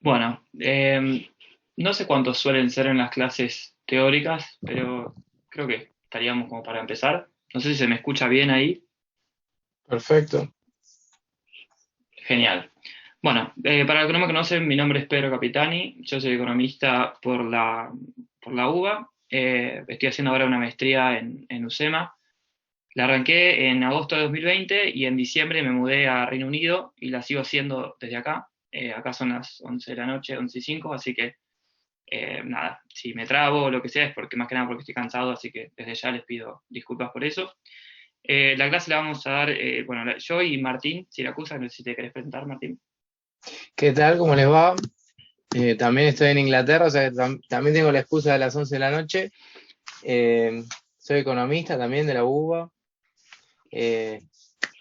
Bueno, no sé cuántos suelen ser en las clases teóricas, pero creo que estaríamos como para empezar. No sé si se me escucha bien ahí. Perfecto. Genial. Bueno, para los que no me conocen, mi nombre es Pedro Capitani, yo soy economista por la UBA. Estoy haciendo ahora una maestría en UCEMA. La arranqué en agosto de 2020 y en diciembre me mudé a Reino Unido y la sigo haciendo desde acá. Acá son las 11 de la noche, 11:05, así que nada, si me trabo o lo que sea es porque más que nada porque estoy cansado, así que desde ya les pido disculpas por eso. La clase la vamos a dar, bueno, yo y Martín Siracusa, no sé si te querés presentar, Martín. ¿Qué tal? ¿Cómo les va? También estoy en Inglaterra, o sea que también tengo la excusa de las 11 de la noche. Eh, Soy economista también de la UBA. Eh,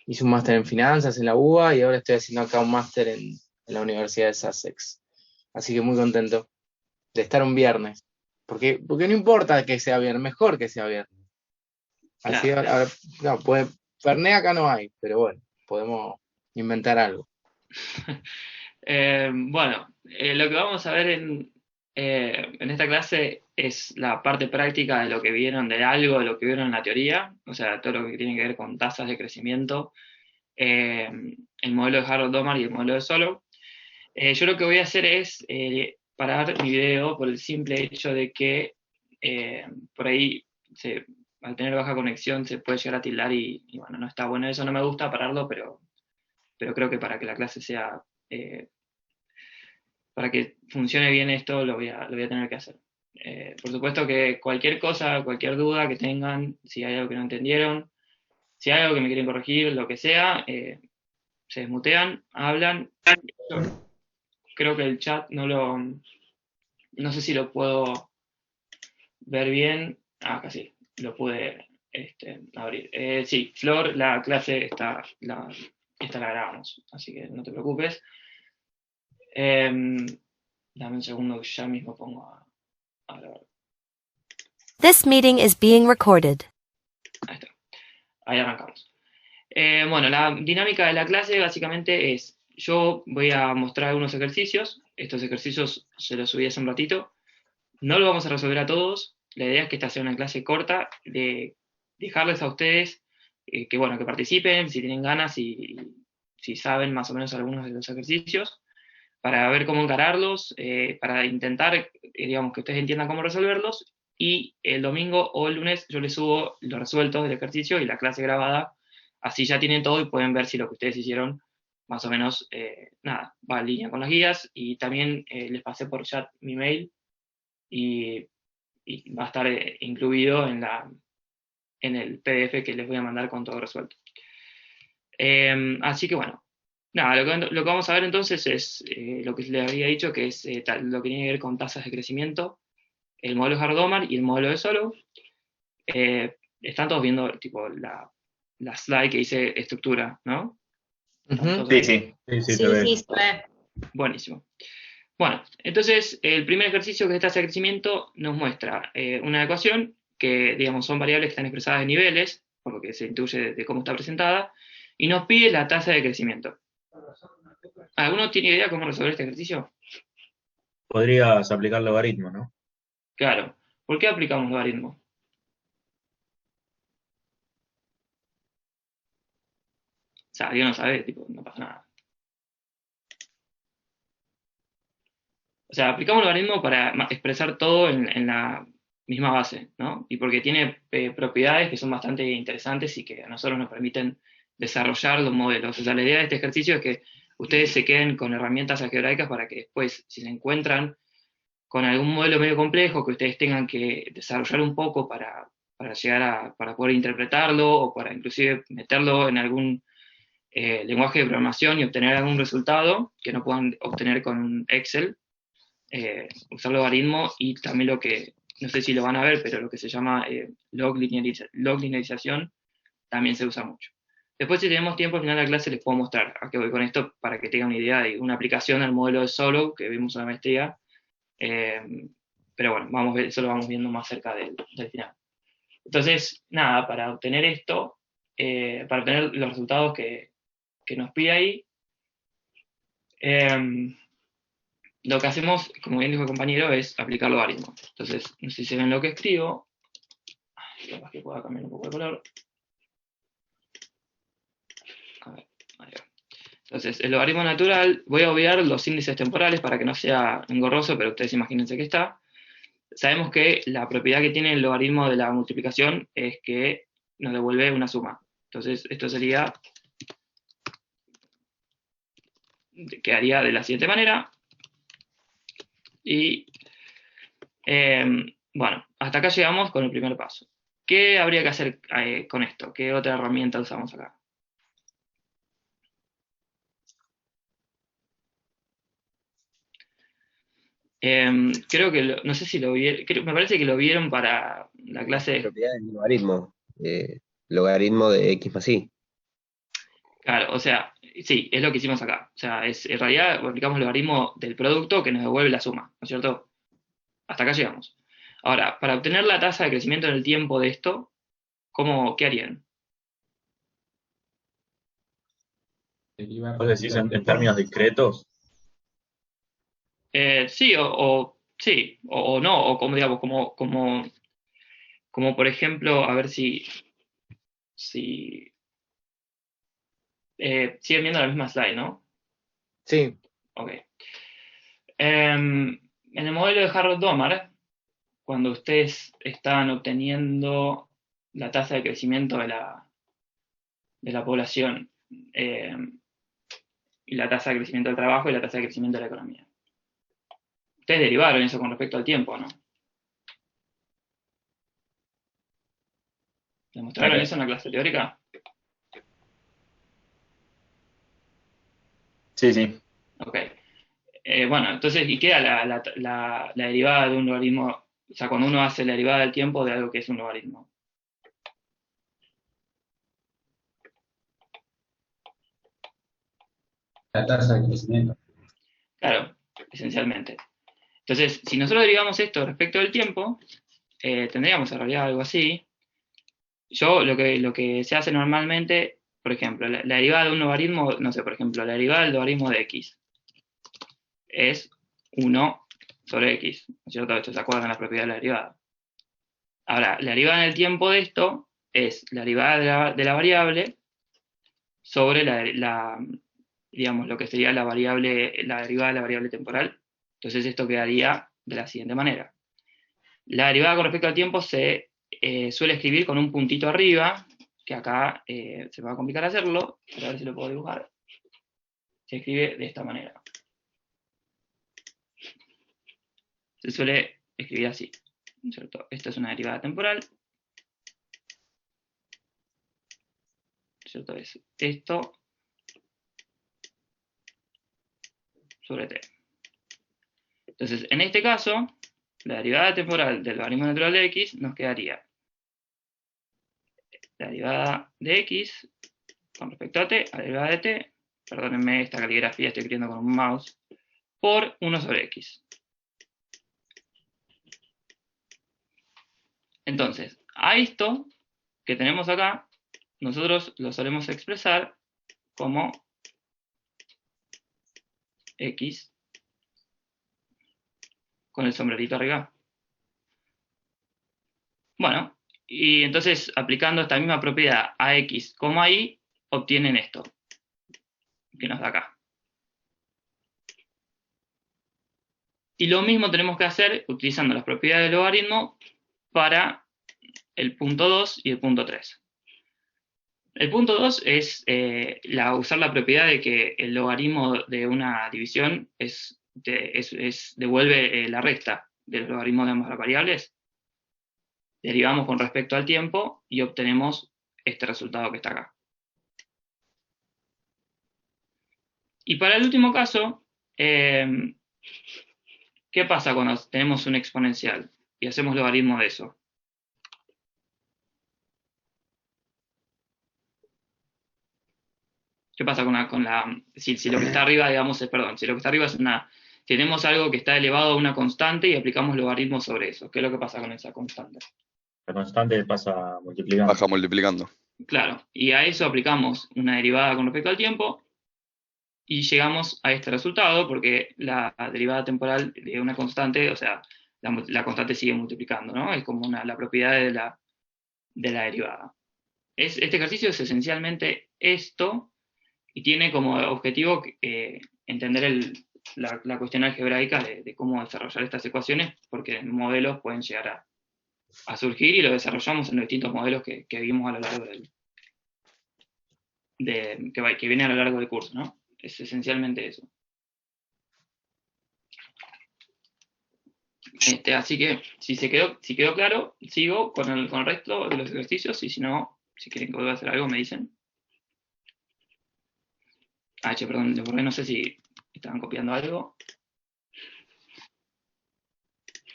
Hice un máster en finanzas en la UBA y ahora estoy haciendo acá un máster en la Universidad de Sussex. Así que muy contento de estar un viernes. Porque no importa que sea viernes, mejor que sea viernes. Así Claro. no, Fernet acá no hay, pero bueno, podemos inventar algo. Bueno, lo que vamos a ver en esta clase es la parte práctica de lo que vieron de algo, de lo que vieron en la teoría, o sea, todo lo que tiene que ver con tasas de crecimiento, eh, el modelo de Harrod-Domar y el modelo de Solow. Yo lo que voy a hacer es parar mi video por el simple hecho de que por ahí al tener baja conexión se puede llegar a tildar y bueno, no está bueno eso, no me gusta pararlo, pero creo que para que la clase sea, para que funcione bien esto, lo voy a tener que hacer. Por supuesto que cualquier cosa, cualquier duda que tengan, si hay algo que no entendieron, si hay algo que me quieren corregir, lo que sea, se desmutean, hablan. Yo creo que el chat no sé si lo puedo ver bien. Ah, casi, lo pude abrir. Sí, Flor, la clase esta la grabamos, así que no te preocupes. Em, Dame un segundo que ya mismo pongo a grabar. This meeting is being recorded. Ahí está, ahí arrancamos. Bueno, la dinámica de la clase básicamente es, yo voy a mostrar algunos ejercicios, estos ejercicios se los subí hace un ratito, no lo vamos a resolver a todos, la idea es que esta sea una clase corta, de dejarles a ustedes que, bueno, que participen, si tienen ganas y si saben más o menos algunos de los ejercicios, para ver cómo encararlos, para intentar, digamos, que ustedes entiendan cómo resolverlos, y el domingo o el lunes yo les subo los resueltos del ejercicio y la clase grabada, así ya tienen todo y pueden ver si lo que ustedes hicieron más o menos, nada, va en línea con las guías, y también les pasé por chat mi mail y, y va a estar incluido en el PDF que les voy a mandar con todo resuelto. Así que bueno, nada, lo que vamos a ver entonces es lo que les había dicho, que es lo que tiene que ver con tasas de crecimiento, el modelo Hardomar y el modelo de Solow. Están todos viendo tipo la slide que dice estructura, ¿no? ¿Estamos Ujú. todos Sí, ahí? sí, sí, sí, se Sí, ve. sí, se ve. Buenísimo. Bueno, entonces el primer ejercicio que es tasa de crecimiento nos muestra una ecuación que, digamos, son variables que están expresadas en niveles, por lo que se intuye de cómo está presentada, y nos pide la tasa de crecimiento. ¿Alguno tiene idea cómo resolver este ejercicio? Podrías aplicar logaritmo, ¿no? Claro. ¿Por qué aplicamos logaritmo? O sea, Dios no sabe, tipo, no pasa nada. O sea, aplicamos logaritmo para expresar todo en la misma base, ¿no? Y porque tiene propiedades que son bastante interesantes y que a nosotros nos permiten desarrollar los modelos. O sea, la idea de este ejercicio es que ustedes se queden con herramientas algebraicas para que después, si se encuentran con algún modelo medio complejo que ustedes tengan que desarrollar un poco para llegar para poder interpretarlo o para inclusive meterlo en algún lenguaje de programación y obtener algún resultado que no puedan obtener con un Excel, usar logaritmo y también lo que, no sé si lo van a ver, pero lo que se llama log linearización también se usa mucho. Después, si tenemos tiempo al final de la clase, les puedo mostrar a qué voy con esto para que tengan una idea de una aplicación al modelo de Solow que vimos en la maestría. Eh, pero bueno, eso lo vamos viendo más cerca del final. Entonces, nada, para obtener esto, para obtener los resultados que nos pide ahí, eh, lo que hacemos, como bien dijo el compañero, es aplicar logaritmo. Entonces, no sé si se ven lo que escribo. Ay, capaz que pueda cambiar un poco de color. A ver, ahí va. Entonces, el logaritmo natural, voy a obviar los índices temporales para que no sea engorroso, pero ustedes imagínense que está. Sabemos que la propiedad que tiene el logaritmo de la multiplicación es que nos devuelve una suma. Entonces, esto sería, quedaría de la siguiente manera. Y, bueno, hasta acá llegamos con el primer paso. ¿Qué habría que hacer con esto? ¿Qué otra herramienta usamos acá? Creo que, no sé si lo vieron, me parece que lo vieron para la clase. Propiedades del logaritmo. Logaritmo de x más y. Claro, o sea, sí, es lo que hicimos acá. O sea, en realidad aplicamos el logaritmo del producto que nos devuelve la suma, ¿no es cierto? Hasta acá llegamos. Ahora, para obtener la tasa de crecimiento en el tiempo de esto, ¿qué harían? ¿Vos decís en términos discretos? Sí, sí, o no, o como digamos, como por ejemplo, a ver si siguen viendo la misma slide, ¿no? Sí, Ok. En el modelo de Harrod-Domar, cuando ustedes están obteniendo la tasa de crecimiento de la población, y la tasa de crecimiento del trabajo y la tasa de crecimiento de la economía. Ustedes derivaron eso con respecto al tiempo, ¿no? ¿Demostraron eso en la clase teórica? Sí, sí. Ok. Bueno, entonces, ¿y queda la derivada de un logaritmo? O sea, cuando uno hace la derivada del tiempo de algo que es un logaritmo. La tasa de crecimiento. Claro, esencialmente. Entonces, si nosotros derivamos esto respecto del tiempo, tendríamos en realidad algo así. Lo que se hace normalmente, por ejemplo, la derivada de un logaritmo, no sé, por ejemplo, la derivada del logaritmo de x es 1 sobre x, ¿no es cierto? Esto se acuerdan de la propiedad de la derivada. Ahora, la derivada en el tiempo de esto es la derivada de la variable sobre digamos, lo que sería la derivada de la variable temporal. Entonces esto quedaría de la siguiente manera. La derivada con respecto al tiempo se suele escribir con un puntito arriba, que acá se me va a complicar hacerlo, pero a ver si lo puedo dibujar. Se escribe de esta manera. Se suele escribir así, ¿cierto? Esta es una derivada temporal, ¿cierto? Es esto sobre t. Entonces, en este caso, la derivada temporal del logaritmo natural de x nos quedaría la derivada de x con respecto a t, a la derivada de t, perdónenme esta caligrafía, estoy escribiendo con un mouse, por 1 sobre x. Entonces, a esto que tenemos acá, nosotros lo solemos expresar como x con el sombrerito arriba. Bueno, y entonces aplicando esta misma propiedad a x como a y, obtienen esto, que nos da acá. Y lo mismo tenemos que hacer utilizando las propiedades del logaritmo para el punto 2 y el punto 3. El punto 2 es usar la propiedad de que el logaritmo de una división devuelve la resta de los logaritmos de ambas variables. Derivamos con respecto al tiempo y obtenemos este resultado que está acá. Y para el último caso, ¿qué pasa cuando tenemos un exponencial y hacemos logaritmo de eso? ¿Qué pasa si lo que está arriba, digamos, si lo que está arriba es tenemos algo que está elevado a una constante y aplicamos logaritmos sobre eso? ¿Qué es lo que pasa con esa constante? La constante pasa multiplicando. Baja multiplicando. Claro, y a eso aplicamos una derivada con respecto al tiempo y llegamos a este resultado porque la derivada temporal de una constante, o sea, la constante sigue multiplicando, ¿no? Es como la propiedad de la derivada. Este ejercicio es esencialmente esto y tiene como objetivo entender la cuestión algebraica de cómo desarrollar estas ecuaciones, porque modelos pueden llegar a surgir y lo desarrollamos en los distintos modelos que vimos a lo largo que viene a lo largo del curso, ¿no? Es esencialmente eso. Así que, si quedó claro, sigo con el resto de los ejercicios, y si no, si quieren que vuelva a hacer algo, me dicen. Perdón, porque no sé si estaban copiando algo.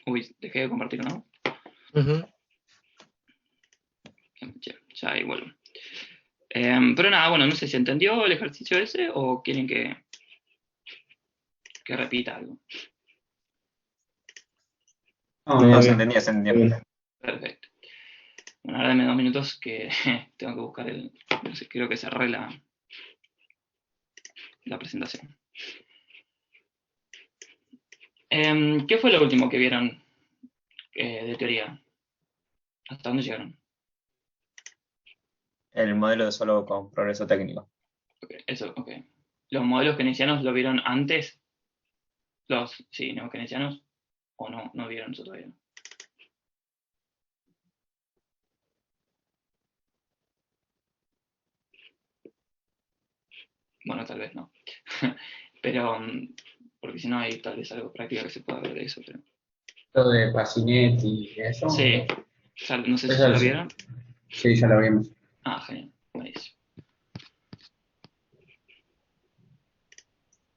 Uy, dejé de compartir, ¿no? Ujú. Ya ahí vuelvo. Pero nada, bueno, no sé si entendió el ejercicio ese o quieren que repita algo. No, No, bien, se bien. entendía, se entendía. Perfecto. Bueno, ahora dame 2 minutos que tengo que buscar no sé, creo que cerré la presentación. ¿Qué fue lo último que vieron de teoría? ¿Hasta dónde llegaron? El modelo de solo con progreso técnico. Ok. ¿Los modelos keynesianos lo vieron antes? Sí, keynesianos, o no vieron eso todavía. Bueno, tal vez no. Pero, porque si no hay tal vez algo práctico que se pueda ver de eso. Pero... Lo de Bacinet y eso. Sí, no sé si Eso ya lo sí. vieron. Sí, ya lo vimos. Genial, buenísimo.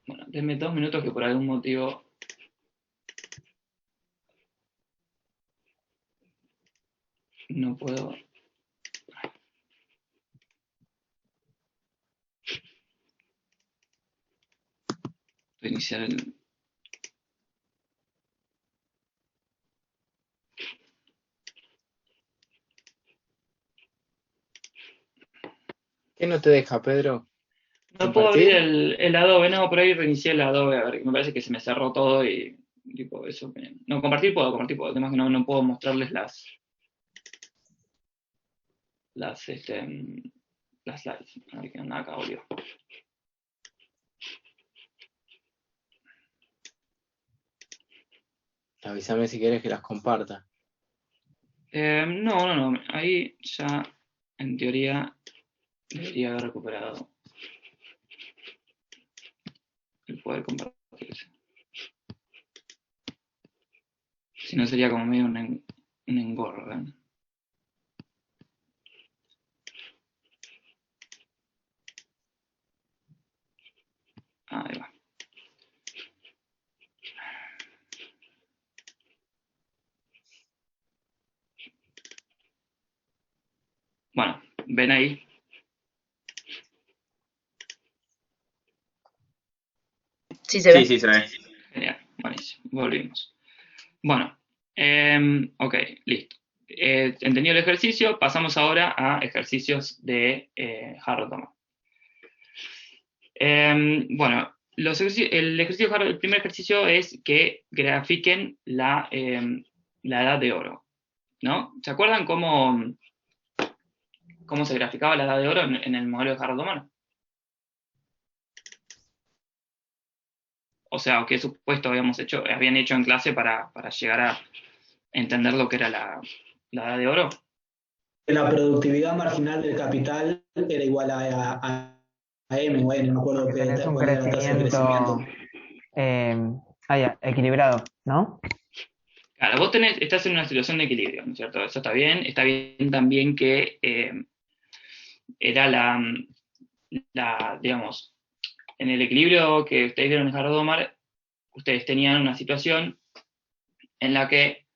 Bueno, denme 2 minutos que por algún motivo no puedo. Reiniciar el. ¿Qué no te deja, Pedro? No puedo abrir ¿Compartir? el Adobe, no, por ahí reinicié el Adobe, a ver, me parece que se me cerró todo y tipo eso. No, compartir puedo, además que no puedo mostrarles las slides. A ver qué onda acá, volvió. Avísame si quieres que las comparta. No, ahí ya en teoría debería haber recuperado el poder compartirse. Si no sería como medio un engorro, ¿verdad? Ahí va. Bueno, ven ahí. Sí, se ve. Sí, se ve. Genial, buenísimo. Volvimos. Bueno, ok, listo. Entendido el ejercicio, pasamos ahora a ejercicios de Harold Thomas. Bueno, el primer ejercicio es que grafiquen la edad de oro, ¿no? ¿Se acuerdan cómo se graficaba la edad de oro en el modelo de Harold Thomas? O sea, qué supuesto habían hecho en clase para llegar a entender lo que era la edad de oro. La productividad marginal del capital era igual a M, bueno, no me acuerdo Porque tenés un cuál era la tasa de crecimiento equilibrado, ¿no? Claro, vos estás en una situación de equilibrio, ¿no es cierto? Eso está bien. Está bien también que era digamos, en el equilibrio que ustedes vieron en Harold Domar, ustedes tenían una situación en la que,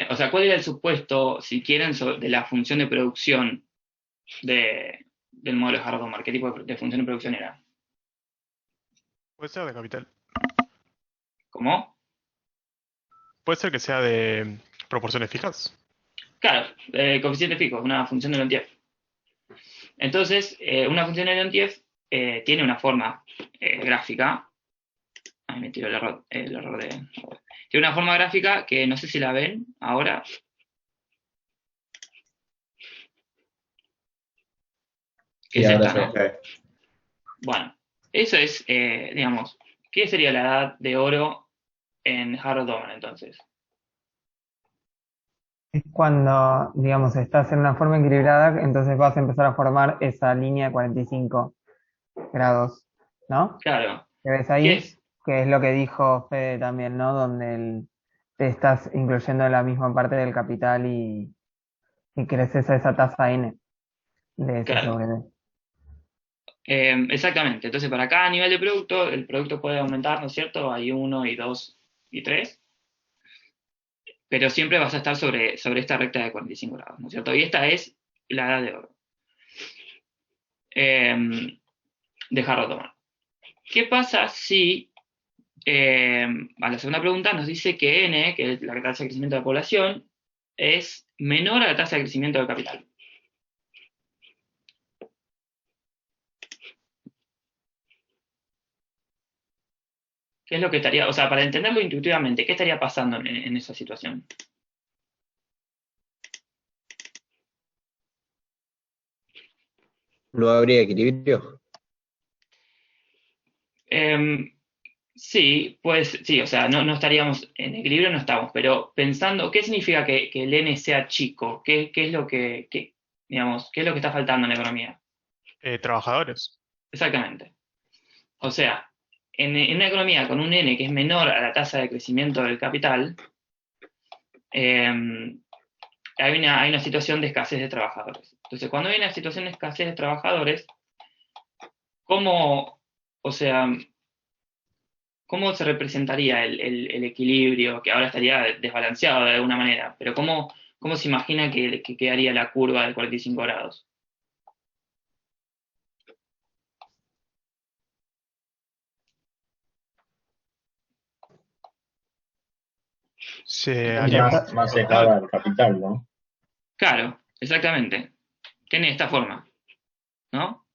o sea, ¿cuál era el supuesto, si quieren, de la función de producción del modelo de Harold Domar? ¿Qué tipo de función de producción era? Puede ser de capital. ¿Cómo? Puede ser que sea de proporciones fijas. Claro, coeficiente fijo, una función de Lentiev. Entonces, una función de Lentiev tiene una forma gráfica. Ahí me tiro el error de... Tiene una forma gráfica que no sé si la ven ahora. Que Sí, es ahora esta, ¿no? sí. Bueno, eso es, digamos, ¿qué sería la edad de oro en Harold Doman entonces? Es cuando, digamos, estás en una forma equilibrada, entonces vas a empezar a formar esa línea de 45 grados, ¿no? Claro, ¿Que ves ¿qué ahí? es? Que es lo que dijo Fede también, ¿no? Donde te estás incluyendo en la misma parte del capital y creces a esa tasa N de S Claro, sobre D. exactamente. Entonces, para cada nivel de producto, el producto puede aumentar, ¿no es cierto? Hay 1 y 2 y 3, pero siempre vas a estar sobre esta recta de 45 grados, ¿no es cierto? Y esta es la edad de oro de Harold Doman. ¿Qué pasa si, a la segunda pregunta nos dice que N, que es la tasa de crecimiento de la población, es menor a la tasa de crecimiento del capital? ¿Qué es lo que estaría, o sea, para entenderlo intuitivamente, qué estaría pasando en esa situación? ¿No habría equilibrio? Sí, pues sí, o sea, no estaríamos en equilibrio, no estamos, pero pensando, ¿qué significa que el N sea chico? ¿Qué es lo digamos, qué es lo que está faltando en la economía? Trabajadores. Exactamente. O sea, en una economía con un N que es menor a la tasa de crecimiento del capital, hay una situación de escasez de trabajadores. Entonces, cuando hay una situación de escasez de trabajadores, ¿cómo, o sea, cómo se representaría el equilibrio, que ahora estaría desbalanceado de alguna manera, pero cómo se imagina que quedaría la curva de 45 grados? Se Y haría la como... Más cerrada al capital, ¿no? Claro, exactamente. Tiene esta forma, ¿no?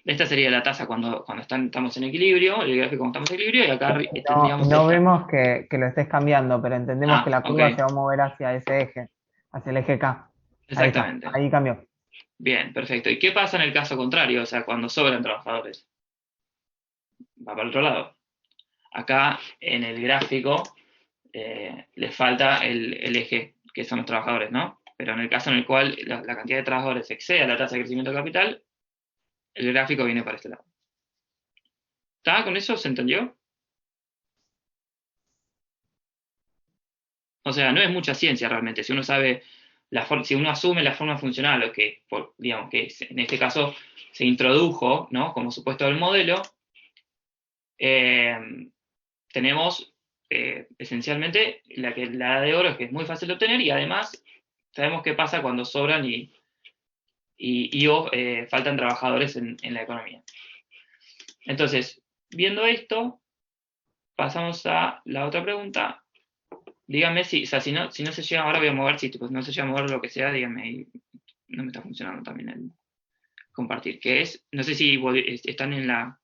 Esta sería la tasa cuando estamos en equilibrio, el gráfico cuando estamos en equilibrio, y acá tendríamos no esta. vemos que lo estés cambiando, pero entendemos que Ah, la ok, curva se va a mover hacia ese eje, hacia el eje K. Ahí está, exactamente. ahí cambió. Bien, perfecto. ¿Y qué pasa en el caso contrario? O sea, cuando sobran trabajadores. Va para el otro lado. Acá en el gráfico les falta el eje, que son los trabajadores, ¿no? Pero en el caso en el cual la cantidad de trabajadores excede a la tasa de crecimiento de capital, el gráfico viene para este lado. ¿Está? ¿Con eso se entendió? O sea, no es mucha ciencia realmente. Si uno sabe, si uno asume la forma funcional, o que, digamos, que en este caso se introdujo, ¿no? Como supuesto del modelo, eh, tenemos esencialmente la edad de oro, es que es muy fácil de obtener, y además sabemos qué pasa cuando sobran y faltan trabajadores en la economía. Entonces, viendo esto, pasamos a la otra pregunta. Díganme si, o sea, si no se llega, ahora voy a mover, si tipo, no se llega a mover lo que sea, díganme, y no me está funcionando también el compartir, que es, no sé si están en la...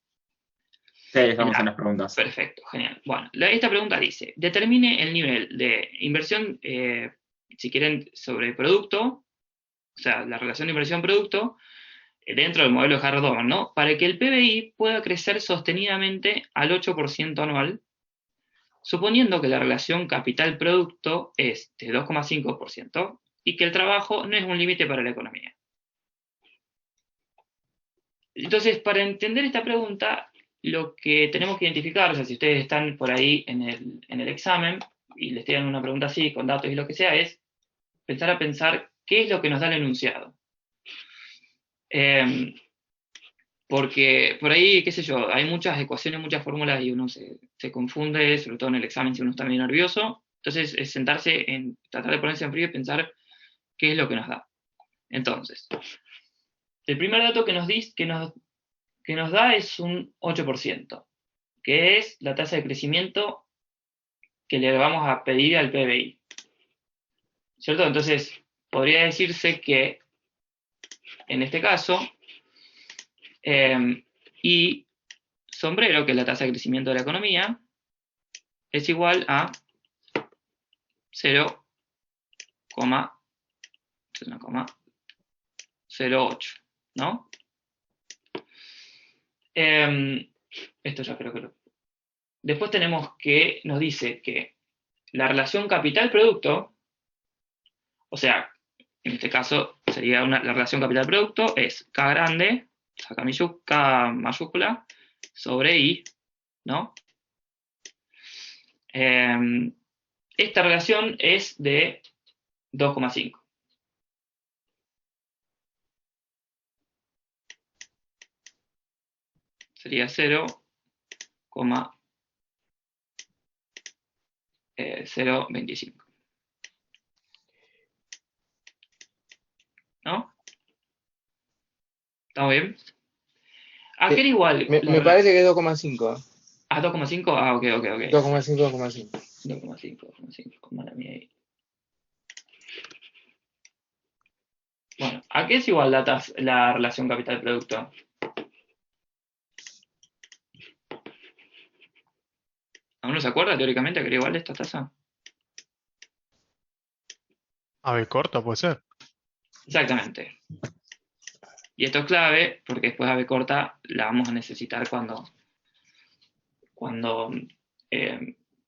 Sí, estamos en las preguntas. Perfecto, genial. Bueno, esta pregunta dice, determine el nivel de inversión, si quieren, sobre producto, o sea, la relación de inversión-producto, dentro del modelo de Harold-Doman, ¿no? Para que el PBI pueda crecer sostenidamente al 8% anual, suponiendo que la relación capital-producto es de 2,5% y que el trabajo no es un límite para la economía. Entonces, para entender esta pregunta, lo que tenemos que identificar, o sea, si ustedes están por ahí en el examen y les tiran una pregunta así, con datos y lo que sea, es pensar qué es lo que nos da el enunciado. Porque por ahí, qué sé yo, hay muchas ecuaciones, muchas fórmulas y uno se confunde, sobre todo en el examen si uno está medio nervioso. Entonces, es sentarse, tratar de ponerse en frío y pensar qué es lo que nos da. Entonces, el primer dato que nos da es un 8%, que es la tasa de crecimiento que le vamos a pedir al PBI. ¿Cierto? Entonces, podría decirse que, en este caso, Y sombrero, que es la tasa de crecimiento de la economía, es igual a 0,08, ¿no? Esto ya creo que lo... Después tenemos que, nos dice que la relación capital-producto, o sea, en este caso sería la relación capital-producto, es K grande, o sea, K mayúscula, sobre I, ¿no? Esta relación es de 2,5. Sería 0,025. ¿No? ¿Estamos bien? ¿A qué era igual? Me parece que es 2,5. ¿A 2,5? Ah, ok. 2,5, 2,5. 2,5, mala mía ahí. Bueno, ¿a qué es igual la relación capital-producto? ¿Aún no se acuerda teóricamente a qué era igual esta tasa? A B corta, puede ser. Exactamente. Y esto es clave porque después a B corta la vamos a necesitar cuando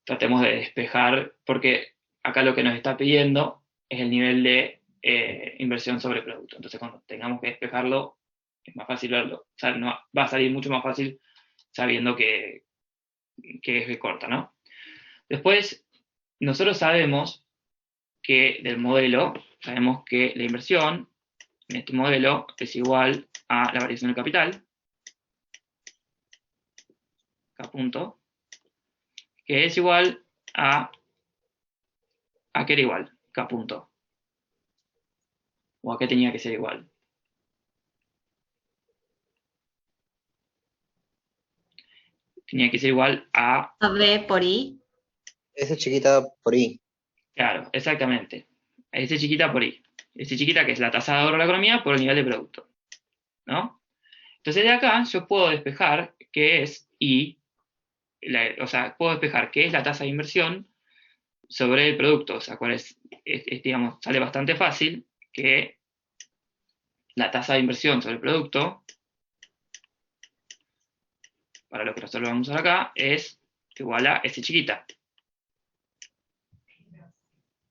tratemos de despejar, porque acá lo que nos está pidiendo es el nivel de inversión sobre producto. Entonces cuando tengamos que despejarlo, es más fácil verlo. O sea, va a salir mucho más fácil sabiendo que es B corta, ¿no? Después, nosotros sabemos que del modelo, sabemos que la inversión en este modelo es igual a la variación del capital, K punto, que es igual ¿a qué era igual? K punto. ¿O a qué tenía que ser igual? Tenía que ser igual a... A B por I. Esa chiquita por I. Claro, exactamente. S chiquita por I. S chiquita que es la tasa de ahorro de la economía por el nivel de producto. ¿No? Entonces de acá yo puedo despejar que es I, o sea, puedo despejar que es la tasa de inversión sobre el producto. O sea, cuál digamos, sale bastante fácil que la tasa de inversión sobre el producto, para lo que nosotros vamos a usar acá, es igual a S chiquita.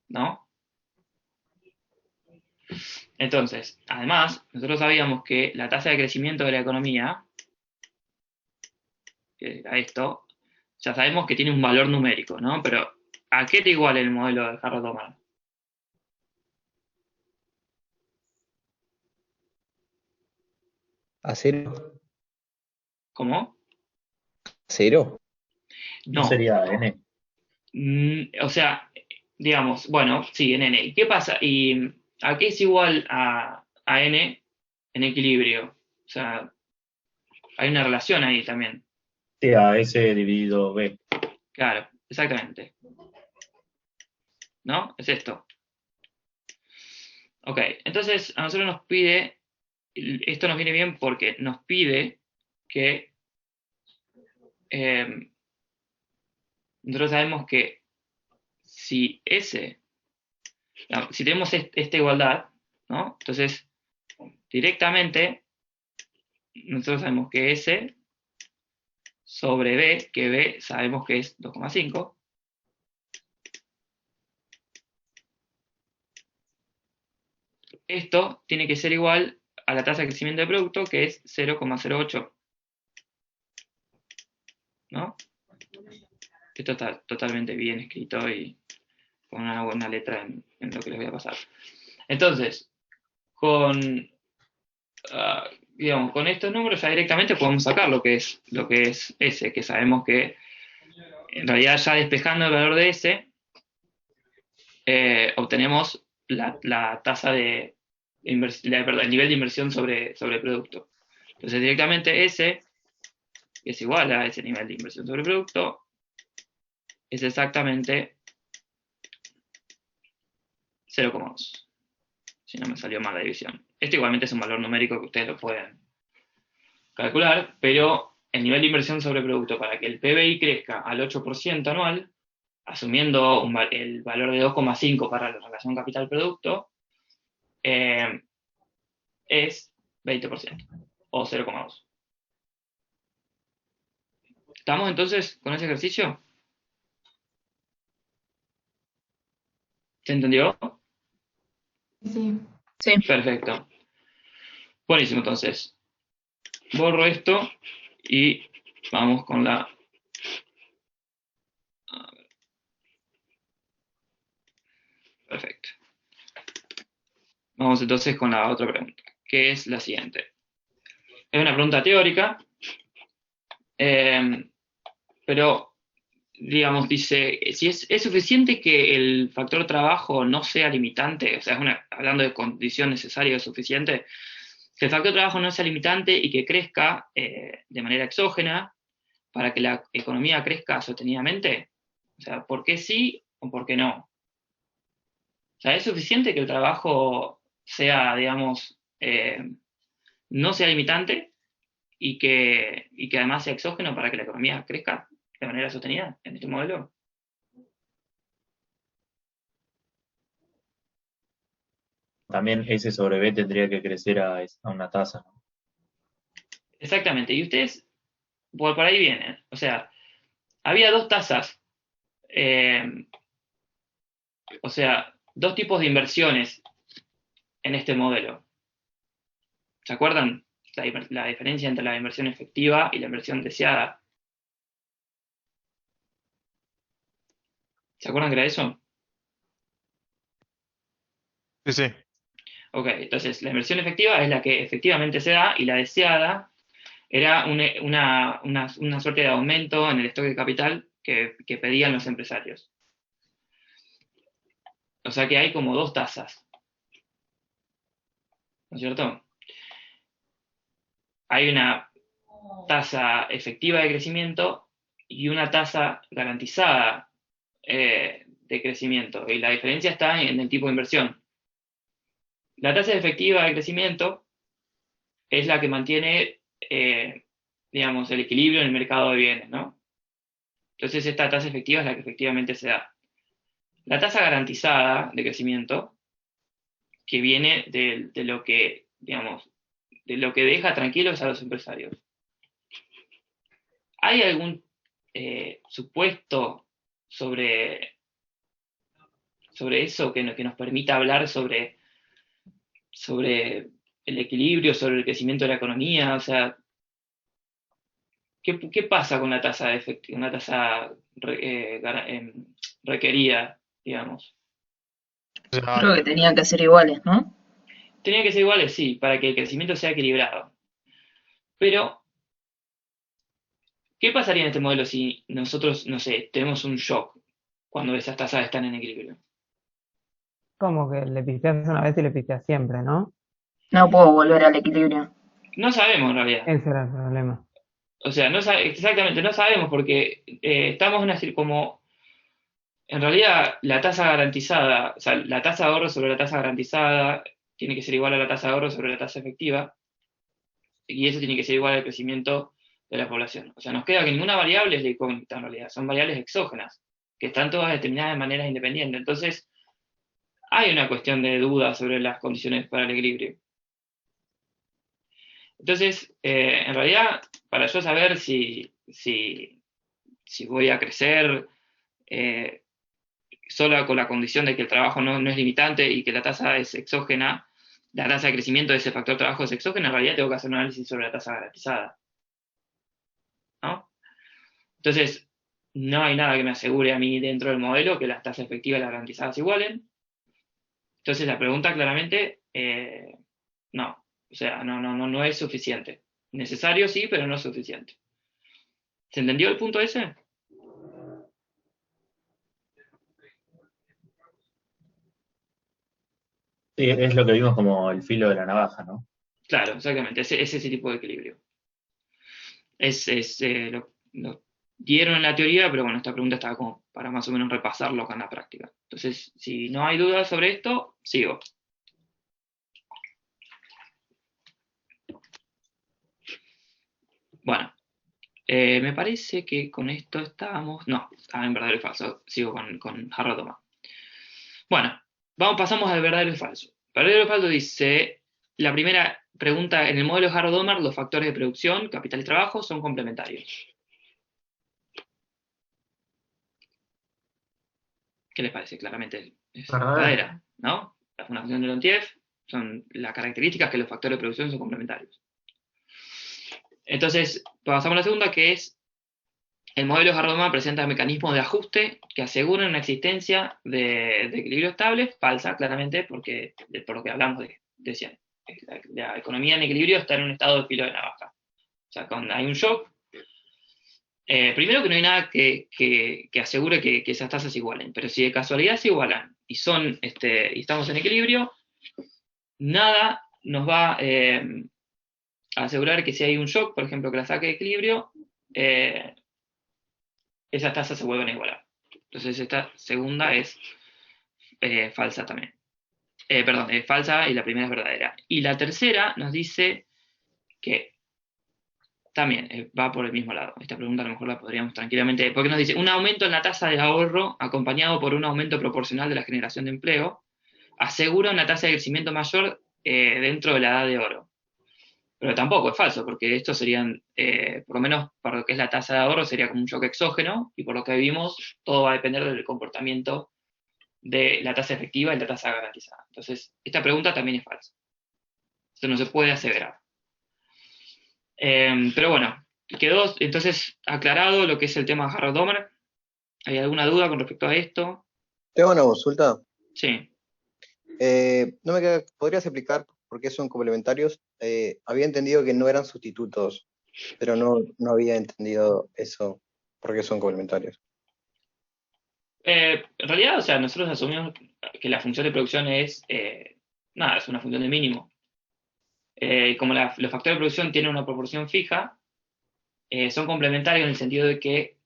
¿No? Entonces, además, nosotros sabíamos que la tasa de crecimiento de la economía, que era esto, ya sabemos que tiene un valor numérico, ¿no? Pero, ¿a qué te iguala el modelo de Harold Domar? ¿A cero? ¿Cómo? ¿Cero? ¿No No. sería N? O sea, digamos, bueno, sí, en N. ¿Y qué pasa? ¿Y a qué es igual a N en equilibrio? O sea, hay una relación ahí también. Sí, a S dividido B. Claro, exactamente. ¿No? Es esto. Ok, entonces a nosotros nos pide, esto nos viene bien porque nos pide que nosotros sabemos que si si tenemos esta igualdad, ¿no? Entonces, directamente, nosotros sabemos que S sobre B, que B sabemos que es 2,5, esto tiene que ser igual a la tasa de crecimiento del producto, que es 0,08. ¿No? Esto está totalmente bien escrito y con una buena letra en lo que les voy a pasar. Entonces, digamos, con estos números ya directamente podemos sacar lo que es S, que sabemos que en realidad ya despejando el valor de S, obtenemos la tasa de perdón, el nivel de inversión sobre el producto. Entonces directamente S, que es igual a ese nivel de inversión sobre el producto, es exactamente 0,2. Si no me salió mal la división. Esto igualmente es un valor numérico que ustedes lo pueden calcular, pero el nivel de inversión sobre producto para que el PBI crezca al 8% anual, asumiendo el valor de 2,5 para la relación capital-producto, es 20% o 0,2. ¿Estamos entonces con ese ejercicio? ¿Se entendió? Sí. Perfecto. Buenísimo, entonces. Borro esto y vamos con la... Perfecto. Vamos entonces con la otra pregunta, que es la siguiente. Es una pregunta teórica, pero, digamos, dice, si es suficiente que el factor trabajo no sea limitante, o sea, hablando de condición necesaria o suficiente, que el factor trabajo no sea limitante y que crezca de manera exógena para que la economía crezca sostenidamente. O sea, ¿por qué sí o por qué no? O sea, ¿es suficiente que el trabajo sea, digamos, no sea limitante y que además sea exógeno para que la economía crezca de manera sostenida en este modelo? También S sobre B tendría que crecer a una tasa, ¿no? Exactamente. Y ustedes, por ahí vienen. O sea, había dos tasas, o sea, dos tipos de inversiones en este modelo. ¿Se acuerdan? La diferencia entre la inversión efectiva y la inversión deseada. ¿Se acuerdan que era eso? Sí, sí. Ok, entonces la inversión efectiva es la que efectivamente se da y la deseada era una suerte de aumento en el stock de capital que pedían los empresarios. O sea que hay como dos tasas, ¿no es cierto? Hay una tasa efectiva de crecimiento y una tasa garantizada de crecimiento. Y la diferencia está en el tipo de inversión. La tasa efectiva de crecimiento es la que mantiene, digamos, el equilibrio en el mercado de bienes, ¿no? Entonces esta tasa efectiva es la que efectivamente se da. La tasa garantizada de crecimiento, que viene de lo que, digamos, de lo que deja tranquilos a los empresarios. ¿Hay algún supuesto sobre eso que nos permita hablar sobre el equilibrio, sobre el crecimiento de la economía? O sea, ¿qué pasa con la tasa una tasa requerida, digamos? O sea, Creo que tenían que ser iguales, ¿no? Tenía que ser iguales, sí, para que el crecimiento sea equilibrado. Pero, ¿qué pasaría en este modelo si nosotros, no sé, tenemos un shock cuando esas tasas están en equilibrio? Como que le pisteas una vez y le pisteas siempre, ¿no? No puedo volver al equilibrio. No sabemos en realidad. Ese era el problema. O sea, exactamente, no sabemos porque estamos en como, en realidad, la tasa garantizada, o sea, la tasa de ahorro sobre la tasa garantizada tiene que ser igual a la tasa de ahorro sobre la tasa efectiva, y eso tiene que ser igual al crecimiento de la población. O sea, nos queda que ninguna variable es la incógnita en realidad, son variables exógenas, que están todas determinadas de manera independiente. Entonces, hay una cuestión de duda sobre las condiciones para el equilibrio. Entonces, en realidad, para yo saber si voy a crecer solo con la condición de que el trabajo no es limitante y que la tasa es exógena, la tasa de crecimiento de ese factor trabajo es exógena, en realidad tengo que hacer un análisis sobre la tasa garantizada, ¿no? Entonces, no hay nada que me asegure a mí dentro del modelo que las tasas efectivas y las garantizadas se igualen. Entonces, la pregunta claramente, no. O sea, no es suficiente. Necesario sí, pero no es suficiente. ¿Se entendió el punto ese? Sí, es lo que vimos como el filo de la navaja, ¿no? Claro, exactamente. Es ese tipo de equilibrio. Lo dieron en la teoría, pero bueno, esta pregunta estaba como para más o menos repasarlo acá en la práctica. Entonces, si no hay dudas sobre esto, sigo. Bueno, me parece que con esto estábamos. No, estaba en verdadero y falso. Sigo con Harrod Domar. Bueno, pasamos al verdadero y falso. Verdadero y falso dice, la primera pregunta, en el modelo Harrod Domar, los factores de producción, capital y trabajo son complementarios. ¿Qué les parece? Claramente es verdadera, ¿no? La función de Leontief son las características que los factores de producción son complementarios. Entonces, pasamos a la segunda, que es el modelo Harrod-Domar presenta mecanismos de ajuste que aseguran una existencia de equilibrio estable, falsa, claramente, porque por lo que hablamos de la economía en equilibrio está en un estado de filo de navaja. O sea, cuando hay un shock, primero que no hay nada que asegure que esas tasas se igualen, pero si de casualidad se igualan y y estamos en equilibrio, nada nos va a asegurar que si hay un shock, por ejemplo, que la saque de equilibrio, esas tasas se vuelven a igualar. Entonces esta segunda es falsa también. Perdón, es falsa y la primera es verdadera. Y la tercera nos dice que también va por el mismo lado. Esta pregunta a lo mejor la podríamos tranquilamente, porque nos dice un aumento en la tasa de ahorro acompañado por un aumento proporcional de la generación de empleo asegura una tasa de crecimiento mayor dentro de la edad de oro. Pero tampoco es falso, porque esto serían, por lo menos para lo que es la tasa de ahorro, sería como un shock exógeno, y por lo que vimos, todo va a depender del comportamiento de la tasa efectiva y la tasa garantizada. Entonces, esta pregunta también es falsa. Esto no se puede aseverar. Pero bueno, quedó entonces aclarado lo que es el tema de Harrod-Domar. ¿Hay alguna duda con respecto a esto? Tengo una consulta. Sí. No me queda, ¿podrías explicar por qué son complementarios? Había entendido que no eran sustitutos, pero no había entendido eso, por qué son complementarios. En realidad, o sea, nosotros asumimos que la función de producción es nada, es una función de mínimo. Como los factores de producción tienen una proporción fija, son complementarios en el sentido de que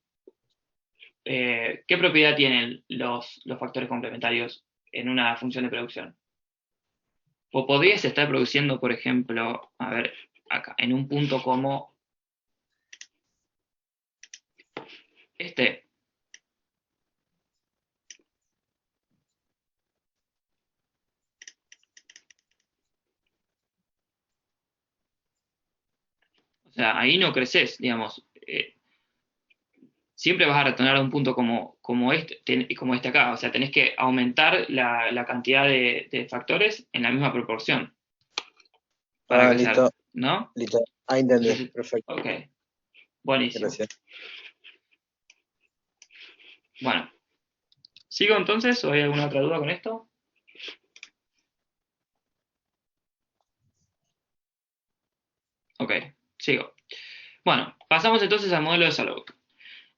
¿qué propiedad tienen los factores complementarios en una función de producción? O podrías estar produciendo, por ejemplo, a ver, acá, en un punto como este. O sea, ahí no creces, digamos. Siempre vas a retornar a un punto como este acá. O sea, tenés que aumentar la cantidad de factores en la misma proporción para crecer, listo. ¿no? Listo. Ah, entendí. Perfecto. Ok. Buenísimo. Gracias. Bueno. ¿Sigo entonces o hay alguna otra duda con esto? Ok, sigo. Bueno, pasamos entonces al modelo de Solow.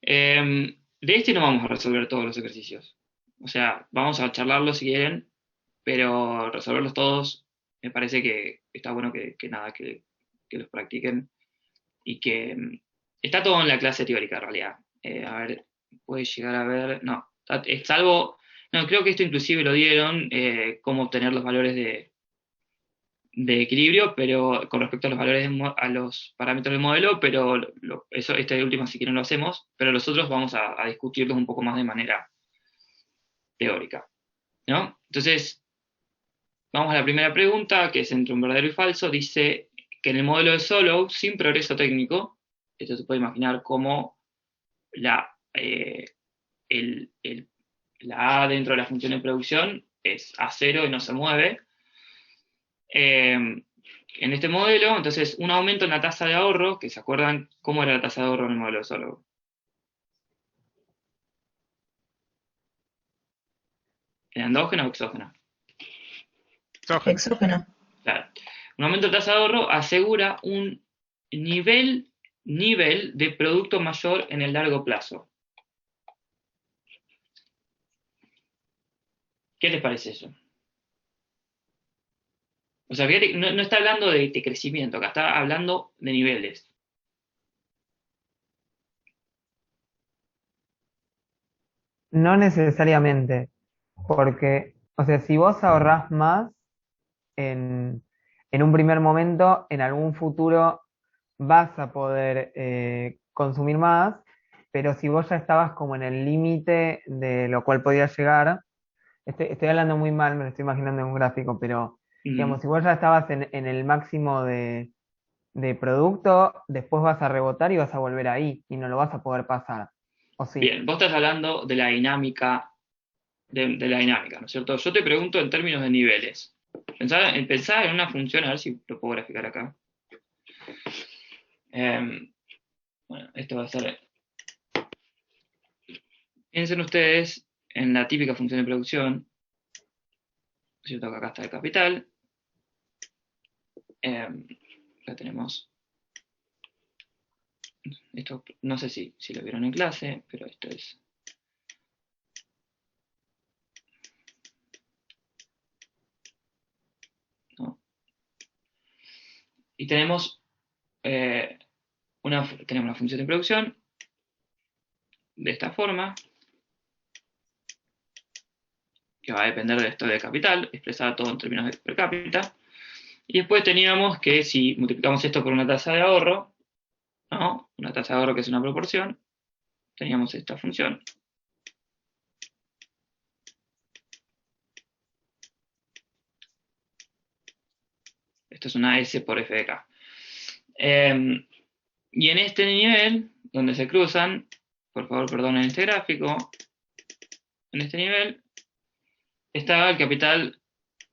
De este no vamos a resolver todos los ejercicios. O sea, vamos a charlarlos si quieren, pero resolverlos todos me parece que está bueno que los practiquen y que está todo en la clase teórica en realidad. A ver, puede llegar a ver, no, salvo, no, creo que esto inclusive lo dieron, cómo obtener los valores de equilibrio, pero con respecto a los valores a los parámetros del modelo, pero este último si quieren lo hacemos, pero los otros vamos a discutirlos un poco más de manera teórica, ¿no? Entonces, vamos a la primera pregunta, que es entre un verdadero y falso. Dice que en el modelo de Solow, sin progreso técnico, esto se puede imaginar como la A dentro de la función de producción es A0 y no se mueve. En este modelo, entonces, un aumento en la tasa de ahorro, que se acuerdan cómo era la tasa de ahorro en el modelo de Solow. ¿Era endógena o exógena? Exógeno. Claro. Un aumento de tasa de ahorro asegura un nivel de producto mayor en el largo plazo. ¿Qué les parece eso? O sea, fíjate, no está hablando de crecimiento, acá está hablando de niveles. No necesariamente, porque, o sea, si vos ahorrás más en un primer momento, en algún futuro vas a poder consumir más, pero si vos ya estabas como en el límite de lo cual podías llegar, estoy hablando muy mal, me lo estoy imaginando en un gráfico, pero digamos, si vos ya estabas en el máximo de producto, después vas a rebotar y vas a volver ahí y no lo vas a poder pasar. ¿O sí? Bien, vos estás hablando de la dinámica, de la dinámica, ¿no es cierto? Yo te pregunto en términos de niveles. Pensá en una función, a ver si lo puedo graficar acá. Bueno, esto va a ser... Piensen ustedes en la típica función de producción, ¿no es cierto? Que acá está el capital. Acá tenemos... Esto no sé si lo vieron en clase, pero esto es... ¿no? Y tenemos, tenemos una función de producción de esta forma, que va a depender de esto de capital, expresada todo en términos de per cápita. Y después teníamos que si multiplicamos esto por una tasa de ahorro, ¿no? Una tasa de ahorro que es una proporción, teníamos esta función. Esto es una S por F de K. Y en este nivel, donde se cruzan, por favor perdonen este gráfico, en este nivel está el capital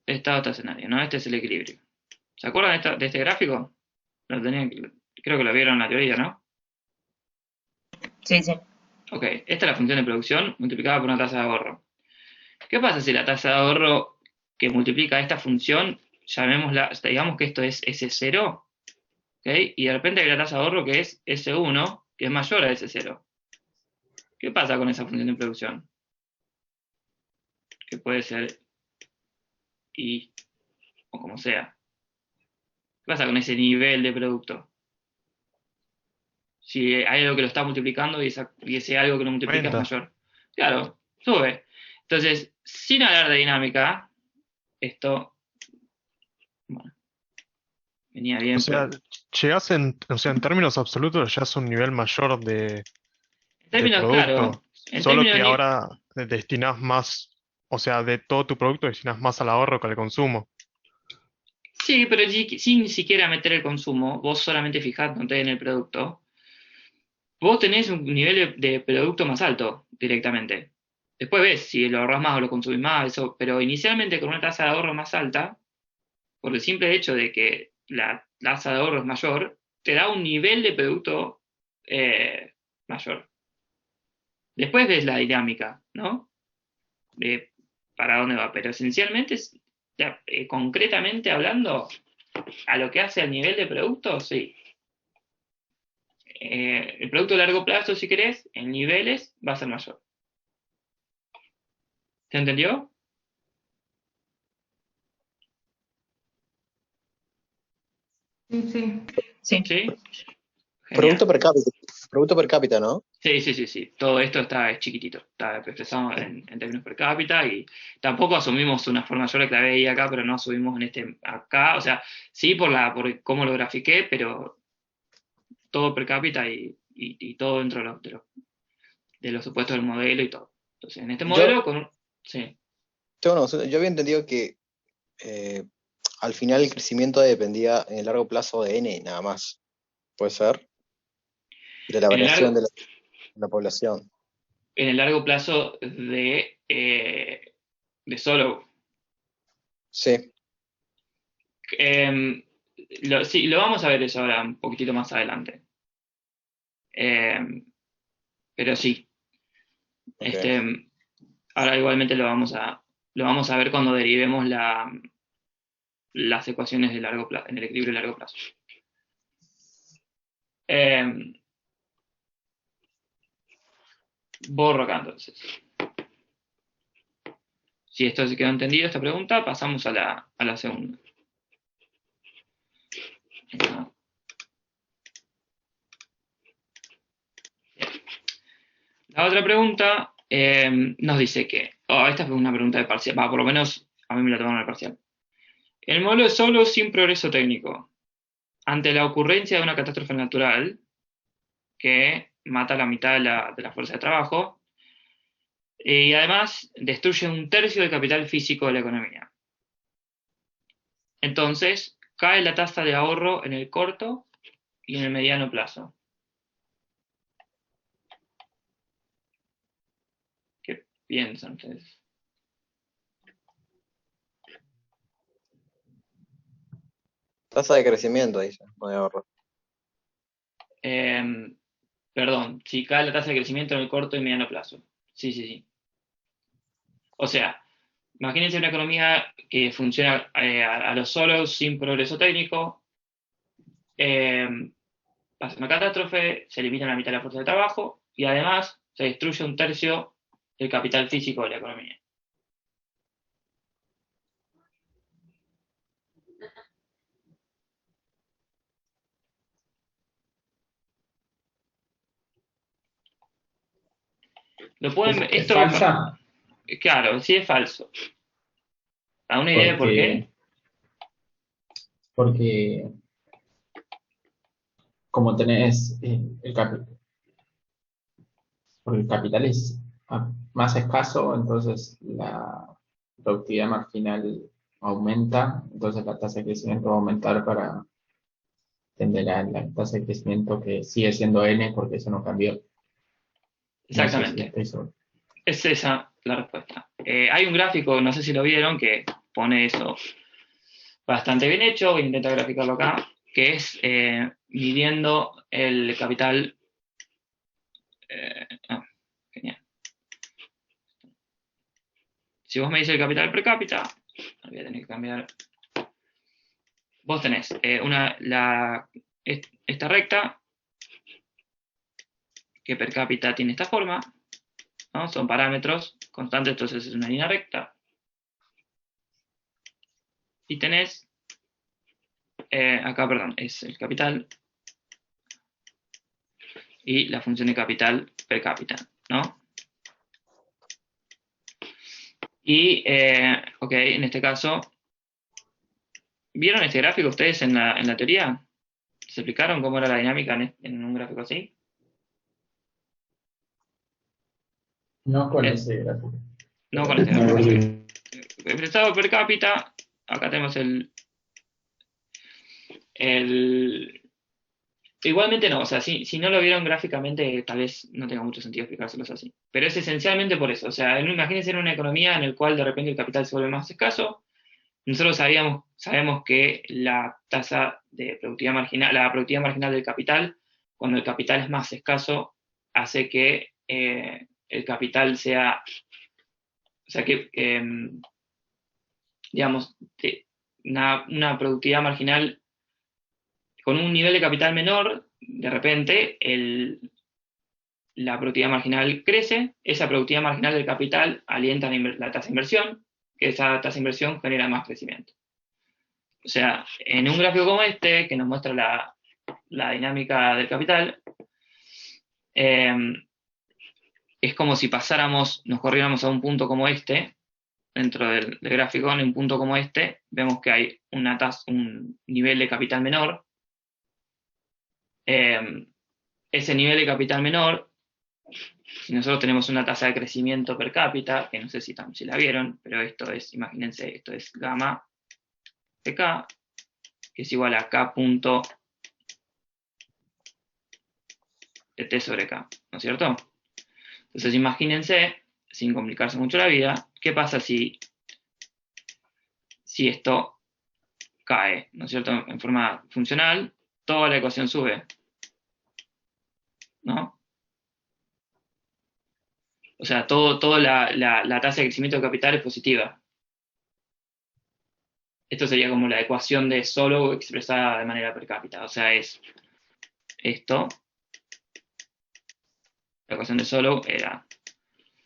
de estado estacionario, ¿no? Este es el equilibrio. ¿Se acuerdan de este gráfico? Creo que lo vieron en la teoría, ¿no? Sí, sí. Ok, esta es la función de producción multiplicada por una tasa de ahorro. ¿Qué pasa si la tasa de ahorro que multiplica esta función, llamémosla, digamos que esto es S0, ¿okay? Y de repente hay una tasa de ahorro que es S1, que es mayor a S0. ¿Qué pasa con esa función de producción? Que puede ser I, o como sea. ¿Qué pasa con ese nivel de producto? Si hay algo que lo está multiplicando y ese algo que lo multiplica es Aumenta. mayor. Claro, sube. Entonces, sin hablar de dinámica, esto, bueno, venía bien, O sea, o sea, en términos absolutos ya es un nivel mayor en de términos, claro, producto, en solo términos que de ahora destinas más, o sea, de todo tu producto destinas más al ahorro que al consumo. sí, pero sin ni siquiera meter el consumo, vos solamente fijándote en el producto, vos tenés un nivel de producto más alto directamente. Después ves si lo ahorras más o lo consumís más, eso, pero inicialmente con una tasa de ahorro más alta, por el simple hecho de que la tasa de ahorro es mayor, te da un nivel de producto mayor. Después ves la dinámica, ¿no? De para dónde va, pero esencialmente, concretamente hablando, a lo que hace al nivel de producto, sí. El producto a largo plazo, si querés, en niveles va a ser mayor. ¿Se entendió? Sí, sí. ¿Sí? Producto Genial. Producto per cápita, ¿no? Sí. Todo esto es chiquitito. Está expresado en términos per cápita y tampoco asumimos una forma, yo la clavé ahí acá, pero no asumimos en acá. O sea, sí por cómo lo grafiqué, pero todo per cápita y todo dentro de los supuestos del modelo y todo. Entonces, en este Yo modelo, sí. tengo una consulta. Yo había entendido que al final el crecimiento dependía en el largo plazo de N nada más. ¿Puede ser? De la En el variación largo, de la población. en el largo plazo de solo. Sí, Sí, lo vamos a ver eso ahora un poquitito más adelante. Pero sí, ok. ahora igualmente lo vamos a ver cuando derivemos las ecuaciones de largo plazo, en el equilibrio de largo plazo. Borro acá entonces. Si esto se quedó entendido, esta pregunta, pasamos a la segunda. La otra pregunta nos dice que, esta fue una pregunta de parcial, por lo menos a mí me la tomaron en el parcial. El modelo es solo sin progreso técnico. ante la ocurrencia de una catástrofe natural que mata a la mitad de la fuerza de trabajo y además destruye un tercio del capital físico de la economía. Entonces, cae la tasa de ahorro en el corto y en el mediano plazo. ¿Qué piensan ustedes? Tasa de crecimiento, dice, no de ahorro. Perdón, si cae la tasa de crecimiento en el corto y mediano plazo. Sí, sí, sí. O sea, imagínense una economía que funciona a lo solo, sin progreso técnico. Pasa una catástrofe, se elimina la mitad de la fuerza de trabajo y además se destruye un tercio del capital físico de la economía. Lo pueden, ¿Es esto, falsa? claro, sí es falso. ¿Da una idea de por qué? Porque como tenés el capital, porque el capital es más escaso, entonces la productividad marginal aumenta, entonces la tasa de crecimiento va a aumentar para tender a la tasa de crecimiento que sigue siendo N porque eso no cambió. No sé si Exactamente. estoy seguro. Es esa la respuesta. Hay un gráfico, no sé si lo vieron, que pone eso bastante bien hecho, voy a intentar graficarlo acá, que es midiendo el capital. Genial. Si vos me dices el capital per cápita, voy a tener que cambiar. Vos tenés esta recta, que per cápita tiene esta forma, ¿no? Son parámetros constantes, entonces es una línea recta. Y tenés, acá, perdón, es el capital y la función de capital per cápita, ¿no? Y, ok, en este caso, ¿vieron este gráfico ustedes en la teoría? ¿Se explicaron cómo era la dinámica en un gráfico así? No con ese gráfico. No con este gráfico. Expresado per cápita, acá tenemos igualmente no, o sea, si no lo vieron gráficamente, tal vez no tenga mucho sentido explicárselos así. Pero es esencialmente por eso. O sea, imagínense en una economía en la cual de repente el capital se vuelve más escaso. Nosotros sabemos que la tasa de productividad marginal, la productividad marginal del capital, cuando el capital es más escaso, hace que el capital sea, o sea, que, digamos, una productividad marginal con un nivel de capital menor, de repente la productividad marginal crece, esa productividad marginal del capital alienta la tasa de inversión, que esa tasa de inversión genera más crecimiento. O sea, en un gráfico como este, que nos muestra la dinámica del capital, es como si nos corriéramos a un punto como este, dentro del gráfico, en un punto como este, vemos que hay un nivel de capital menor. Ese nivel de capital menor, si nosotros tenemos una tasa de crecimiento per cápita, que no sé si la vieron, pero esto es, imagínense, esto es gamma de K, que es igual a K punto de T sobre K, ¿no es cierto? Entonces imagínense, sin complicarse mucho la vida, ¿qué pasa si esto cae, ¿no es cierto? En forma funcional, toda la ecuación sube, ¿no? O sea, toda la tasa de crecimiento de capital es positiva. Esto sería como la ecuación de Solow expresada de manera per cápita. O sea, es esto. La ecuación de Solow era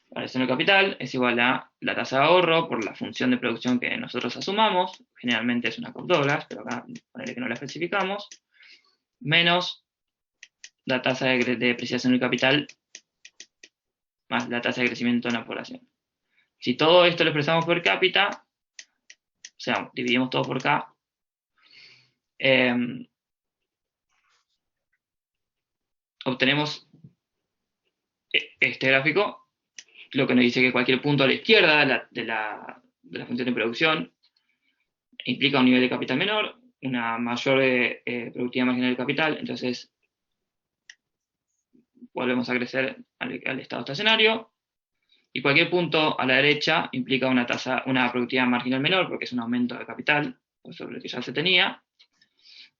la variación del capital es igual a la tasa de ahorro por la función de producción que nosotros asumamos. Generalmente es una Cobb-Douglas, pero acá ponerle que no la especificamos. Menos la tasa de depreciación del capital más la tasa de crecimiento en la población. Si todo esto lo expresamos per cápita, o sea, dividimos todo por K, obtenemos este gráfico, lo que nos dice que cualquier punto a la izquierda de la función de producción implica un nivel de capital menor, una mayor productividad marginal del capital, entonces volvemos a crecer al estado estacionario, y cualquier punto a la derecha implica una productividad marginal menor, porque es un aumento de capital sobre lo que ya se tenía,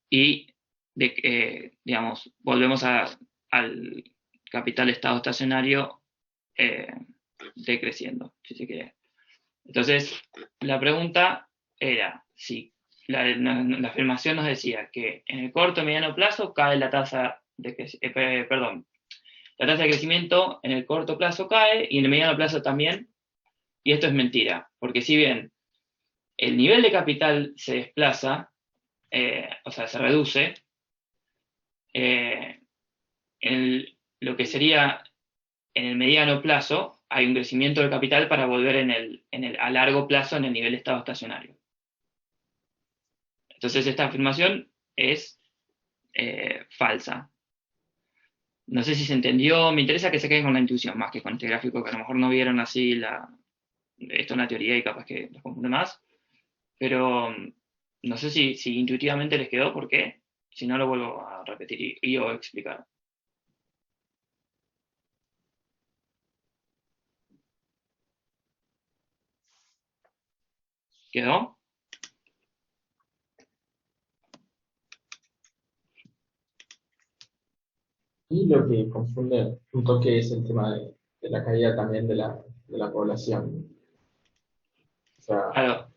y digamos, volvemos al capital estado estacionario decreciendo, si se quiere. Entonces, la pregunta era si la afirmación nos decía que en el corto y mediano plazo cae la tasa de la tasa de crecimiento en el corto plazo cae y en el mediano plazo también, y esto es mentira, porque si bien el nivel de capital se desplaza, o sea, se reduce, lo que sería en el mediano plazo hay un crecimiento del capital para volver a largo plazo en el nivel de estado estacionario. Entonces esta afirmación es falsa. No sé si se entendió, me interesa que se queden con la intuición más que con este gráfico, que a lo mejor no vieron así esto es una teoría y capaz que los confunde más, pero no sé si intuitivamente les quedó, ¿por qué? Si no lo vuelvo a repetir y o explicar. ¿Quedó? Y lo que confunde un toque es el tema de la caída también de la población. O sea, Claro.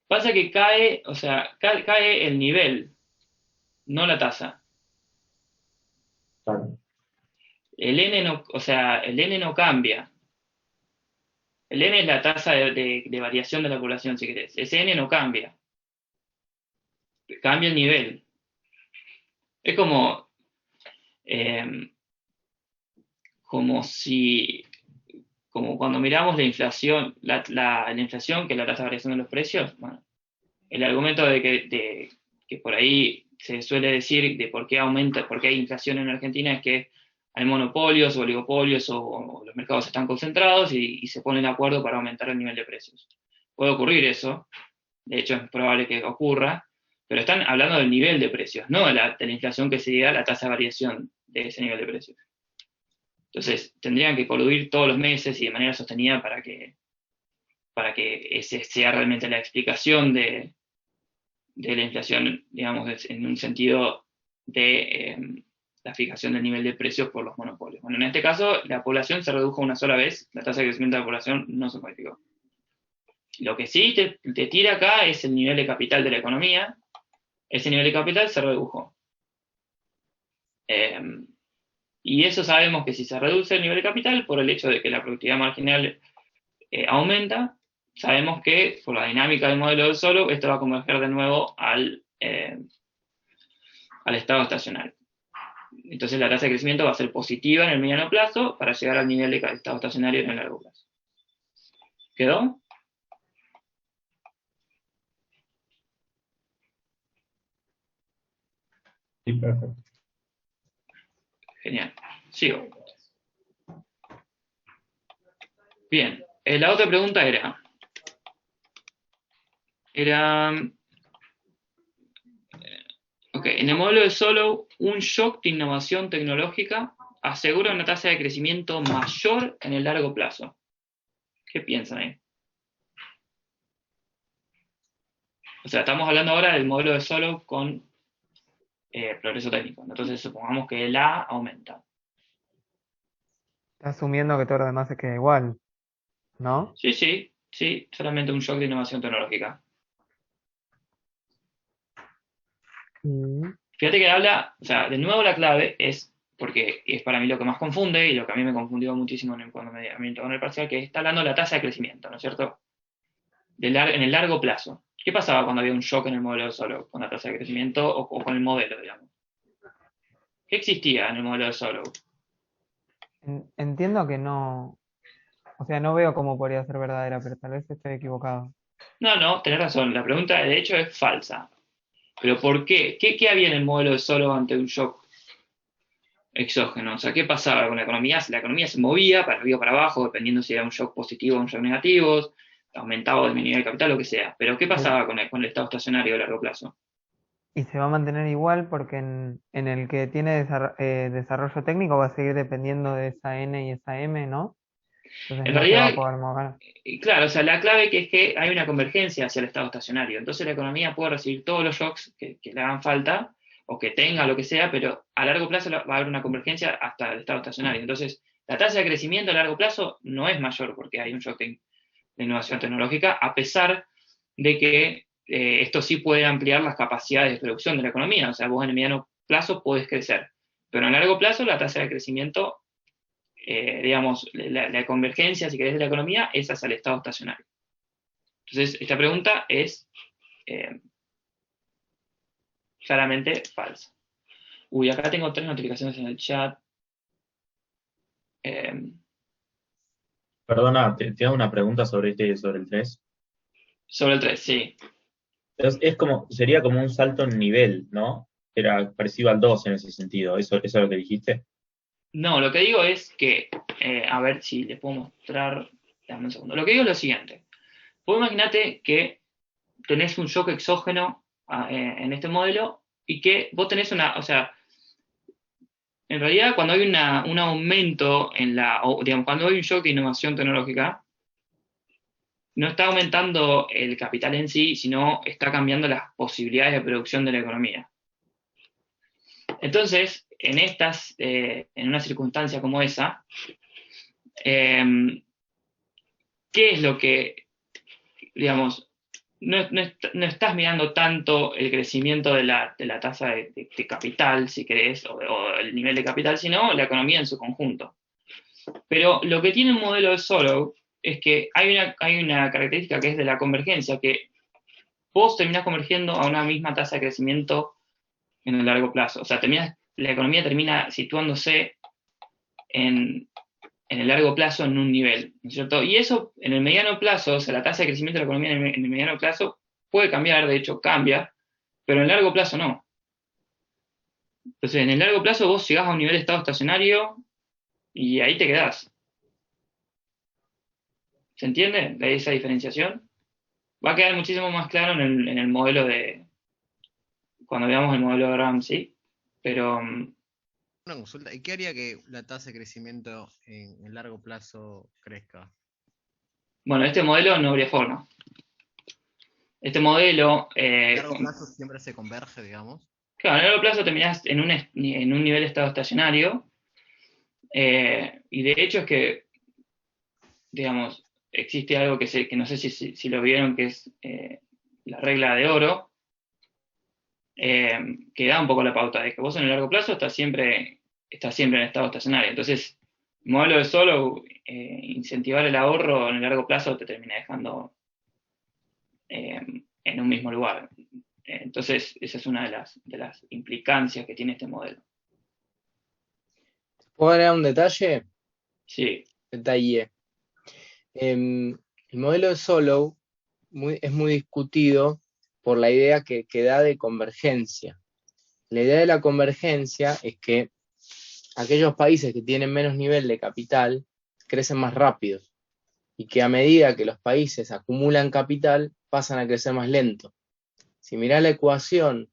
Pasa que cae, o sea, cae el nivel, no la tasa. claro, El N no, o sea, el N no cambia. El N es la tasa de variación de la población, si querés. Ese N no cambia. Cambia el nivel. Es como cuando miramos la inflación, la inflación, que es la tasa de variación de los precios. Bueno, el argumento de que por ahí se suele decir de por qué aumenta, por qué hay inflación en Argentina es que hay monopolios o oligopolios o los mercados están concentrados y se ponen de acuerdo para aumentar el nivel de precios. Puede ocurrir eso, de hecho es probable que ocurra, pero están hablando del nivel de precios, no de la inflación que sería la tasa de variación de ese nivel de precios. Entonces, tendrían que coludir todos los meses y de manera sostenida para que ese sea realmente la explicación de la inflación, digamos, en un sentido de la fijación del nivel de precios por los monopolios. Bueno, en este caso, la población se redujo una sola vez, la tasa de crecimiento de la población no se modificó. Lo que sí te tira acá es el nivel de capital de la economía. Ese nivel de capital se redujo. Y eso sabemos que si se reduce el nivel de capital, por el hecho de que la productividad marginal aumenta, sabemos que por la dinámica del modelo del Solow, esto va a converger de nuevo al estado estacionario. Entonces la tasa de crecimiento va a ser positiva en el mediano plazo para llegar al nivel de estado estacionario en el largo plazo. ¿Quedó? sí, perfecto. Genial. Sigo. Bien. La otra pregunta era, ok, en el modelo de Solow, un shock de innovación tecnológica asegura una tasa de crecimiento mayor en el largo plazo. ¿Qué piensan ahí? O sea, estamos hablando ahora del modelo de Solow con progreso técnico. Entonces, supongamos que el A aumenta. Está asumiendo que todo lo demás se queda igual, ¿no? Sí, solamente un shock de innovación tecnológica. Fíjate que habla, o sea, de nuevo la clave es, porque es para mí lo que más confunde y lo que a mí me confundió muchísimo cuando me tocó en el parcial, que está hablando de la tasa de crecimiento, ¿no es cierto? En el largo plazo. ¿Qué pasaba cuando había un shock en el modelo Solow con la tasa de crecimiento o con el modelo, digamos? ¿Qué existía en el modelo de Solow? Entiendo que no, o sea, no veo cómo podría ser verdadera, pero tal vez estoy equivocado. No, tenés razón. La pregunta de hecho es falsa. ¿Pero por qué? ¿Qué había en el modelo de Solow ante un shock? exógeno. O sea, ¿qué pasaba con la economía? La economía se movía para arriba o para abajo, dependiendo si era un shock positivo o un shock negativo, aumentaba o disminuía el capital, lo que sea. Pero ¿qué pasaba con el estado estacionario a largo plazo? Y se va a mantener igual porque en el que tiene desarrollo técnico va a seguir dependiendo de esa N y esa M, ¿no? Entonces En no se va realidad, a poder mover. claro, o sea, la clave que es que hay una convergencia hacia el estado estacionario. Entonces la economía puede recibir todos los shocks que le hagan falta o que tenga lo que sea, pero a largo plazo va a haber una convergencia hasta el estado estacionario. Entonces, la tasa de crecimiento a largo plazo no es mayor porque hay un shock de innovación tecnológica, a pesar de que esto sí puede ampliar las capacidades de producción de la economía. O sea, vos en el mediano plazo podés crecer, pero en largo plazo la tasa de crecimiento, digamos, la convergencia, si querés, de la economía es hacia el estado estacionario. Entonces, esta pregunta es claramente falsa. Uy, acá tengo 3 notificaciones en el chat. Perdona, te hago una pregunta sobre sobre el 3. Sobre el 3, sí. Sería como un salto en nivel, ¿no? Era parecido al 2 en ese sentido. ¿Eso es lo que dijiste? No, lo que digo es que, a ver si les puedo mostrar, dame un segundo. Lo que digo es lo siguiente. Vos imaginate que tenés un shock exógeno en este modelo y que vos tenés o sea, en realidad cuando hay un aumento digamos, cuando hay un shock de innovación tecnológica, no está aumentando el capital en sí, sino está cambiando las posibilidades de producción de la economía. Entonces, en una circunstancia como esa, ¿qué es lo que, digamos, no estás mirando tanto el crecimiento de la tasa de capital, si querés, o el nivel de capital, sino la economía en su conjunto? Pero lo que tiene el modelo de Solow es que hay una característica que es de la convergencia, que vos terminás convergiendo a una misma tasa de crecimiento en el largo plazo. O sea, la economía termina situándose en el largo plazo en un nivel, ¿no es cierto? Y eso en el mediano plazo, o sea, la tasa de crecimiento de la economía en el mediano plazo puede cambiar, de hecho cambia, pero en el largo plazo no. Entonces, en el largo plazo vos llegás a un nivel de estado estacionario y ahí te quedás. ¿Se entiende esa diferenciación? Va a quedar muchísimo más claro en el modelo cuando veamos el modelo de Ramsey, pero Una consulta, ¿y qué haría que la tasa de crecimiento en largo plazo crezca? bueno, este modelo no habría forma. Este modelo, ¿En largo plazo siempre se converge, digamos? claro, en largo plazo terminás en un nivel de estado estacionario, y de hecho es que, digamos, existe algo que no sé si lo vieron, que es la regla de oro, que da un poco la pauta de que vos en el largo plazo estás siempre en estado estacionario. Entonces, el modelo de Solow, incentivar el ahorro en el largo plazo te termina dejando en un mismo lugar. Entonces, esa es una de las implicancias que tiene este modelo. ¿Puedo agregar un detalle? Sí. Detalle. El modelo de Solow es muy discutido por la idea que da de convergencia. La idea de la convergencia es que aquellos países que tienen menos nivel de capital crecen más rápido y que a medida que los países acumulan capital pasan a crecer más lento. Si mirás la ecuación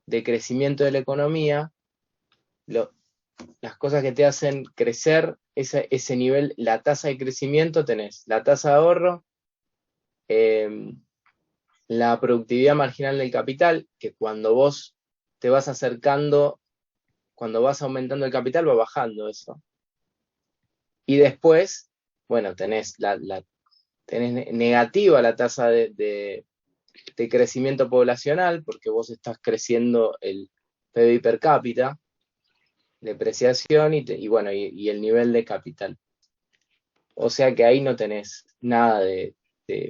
de crecimiento de la economía, las cosas que te hacen crecer ese nivel, la tasa de crecimiento, tenés la tasa de ahorro, la productividad marginal del capital, que cuando vos te vas acercando, cuando vas aumentando el capital va bajando eso. Y después, bueno, tenés negativa la tasa de crecimiento poblacional, porque vos estás creciendo el PBI per cápita, depreciación y bueno, y el nivel de capital. O sea que ahí no tenés nada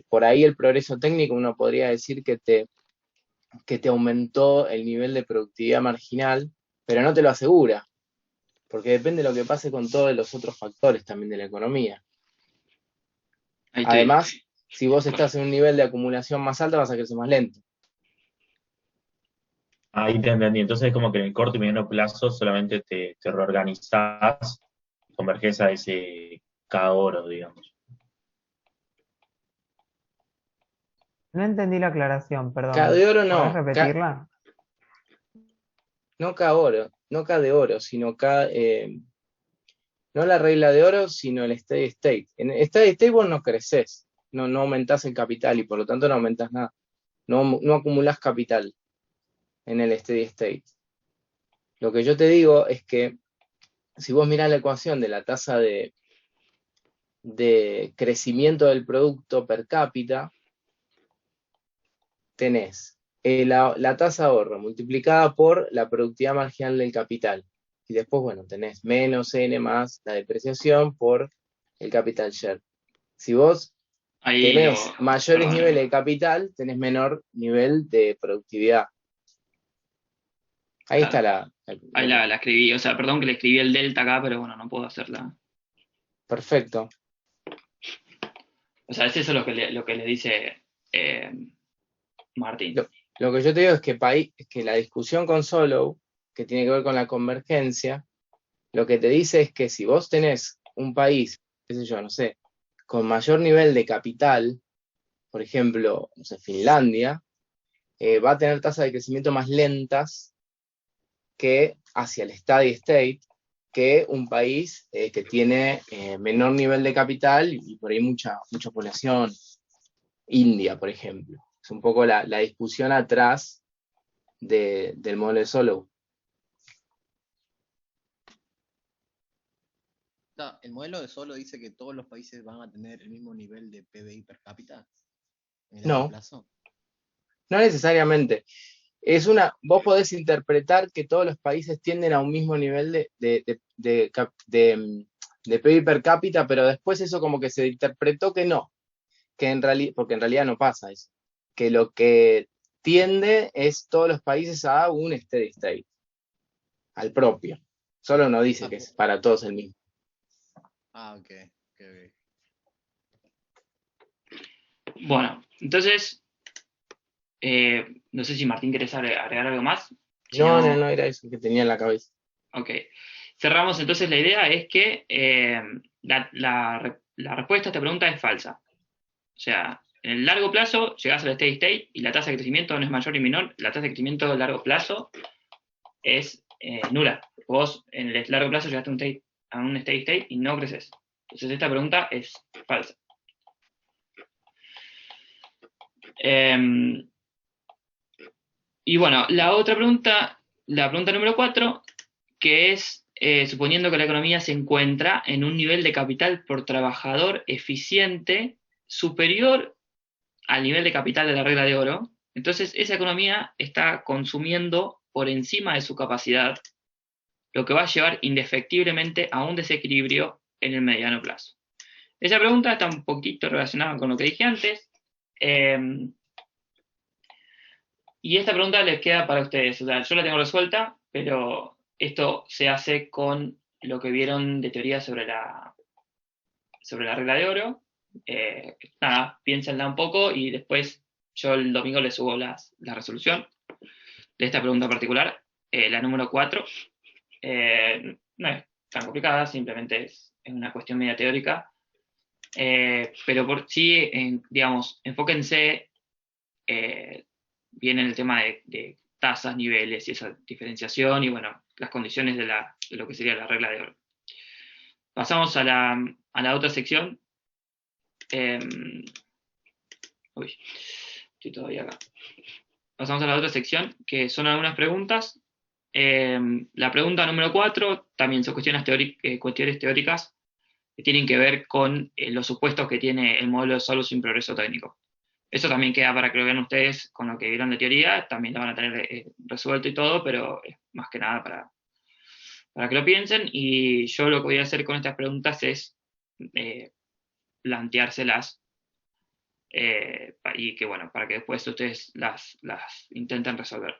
por ahí el progreso técnico uno podría decir que te aumentó el nivel de productividad marginal, pero no te lo asegura, porque depende de lo que pase con todos los otros factores también de la economía. Además, si vos estás en un nivel de acumulación más alta, vas a crecer más lento. Ahí te entendí. Entonces es como que en el corto y mediano plazo solamente te reorganizás, converges a ese K oro, digamos. No entendí la aclaración, K perdón. de oro ¿Podés no, repetirla? no K oro, no K de oro, sino K, no la regla de oro, sino el steady state. En el steady state vos no creces, no aumentás el capital y por lo tanto no aumentás nada. No acumulás capital en el steady state. Lo que yo te digo es que si vos mirás la ecuación de la tasa de crecimiento del producto per cápita, tenés la tasa de ahorro multiplicada por la productividad marginal del capital. Y después, bueno, tenés menos N más la depreciación por el capital share. Si vos Ahí tenés mayores perdón, niveles de capital, tenés menor nivel de productividad. Ahí está claro, ahí la escribí, o sea, perdón que le escribí el delta acá, pero bueno, no puedo hacerla. Perfecto. O sea, es eso lo que le dice Martín. Lo que yo te digo es que la discusión con Solow, que tiene que ver con la convergencia, lo que te dice es que si vos tenés un país, qué sé yo, no sé, con mayor nivel de capital, por ejemplo, no sé, Finlandia, va a tener tasas de crecimiento más lentas que hacia el steady state que un país que tiene menor nivel de capital y por ahí mucha población. India, por ejemplo. Es un poco la discusión atrás del modelo de Solow. No, el modelo de Solo dice que todos los países van a tener el mismo nivel de PBI per cápita en el largo No, plazo. no necesariamente. Vos podés interpretar que todos los países tienden a un mismo nivel de PIB per cápita, pero después eso como que se interpretó que no, porque en realidad no pasa eso, que lo que tiende es todos los países a un steady state, al propio. Solo no dice que es para todos el mismo. Ah, ok. Bueno, entonces, no sé si Martín querés agregar algo más. Si No, era eso que tenía en la cabeza. Ok. Cerramos entonces, la idea es que la respuesta a esta pregunta es falsa. O sea, en el largo plazo llegás al steady state y la tasa de crecimiento no es mayor ni menor. La tasa de crecimiento a largo plazo es nula. Vos en el largo plazo llegaste a un steady state y no creces. Entonces esta pregunta es falsa. Y bueno, la otra pregunta, la pregunta número 4, que es suponiendo que la economía se encuentra en un nivel de capital por trabajador eficiente superior al nivel de capital de la regla de oro, entonces esa economía está consumiendo por encima de su capacidad, lo que va a llevar indefectiblemente a un desequilibrio en el mediano plazo. Esa pregunta está un poquito relacionada con lo que dije antes, y esta pregunta les queda para ustedes. O sea, yo la tengo resuelta, pero esto se hace con lo que vieron de teoría sobre la regla de oro. Nada, piénsenla un poco y después yo el domingo les subo la resolución de esta pregunta particular, la número 4. No es tan complicada, simplemente es una cuestión media teórica. Pero por sí, digamos, enfóquense bien en el tema de tasas, niveles y esa diferenciación y bueno, las condiciones de lo que sería la regla de oro. Pasamos a la otra sección. Uy, estoy todavía acá. Pasamos a la otra sección, que son algunas preguntas. La pregunta número 4 también son cuestiones teóricas que tienen que ver con los supuestos que tiene el modelo de Solow sin progreso técnico. Eso también queda para que lo vean ustedes con lo que vieron de teoría, también lo van a tener resuelto y todo, pero más que nada para que lo piensen. Y yo lo que voy a hacer con estas preguntas es planteárselas y que bueno, para que después ustedes las intenten resolver.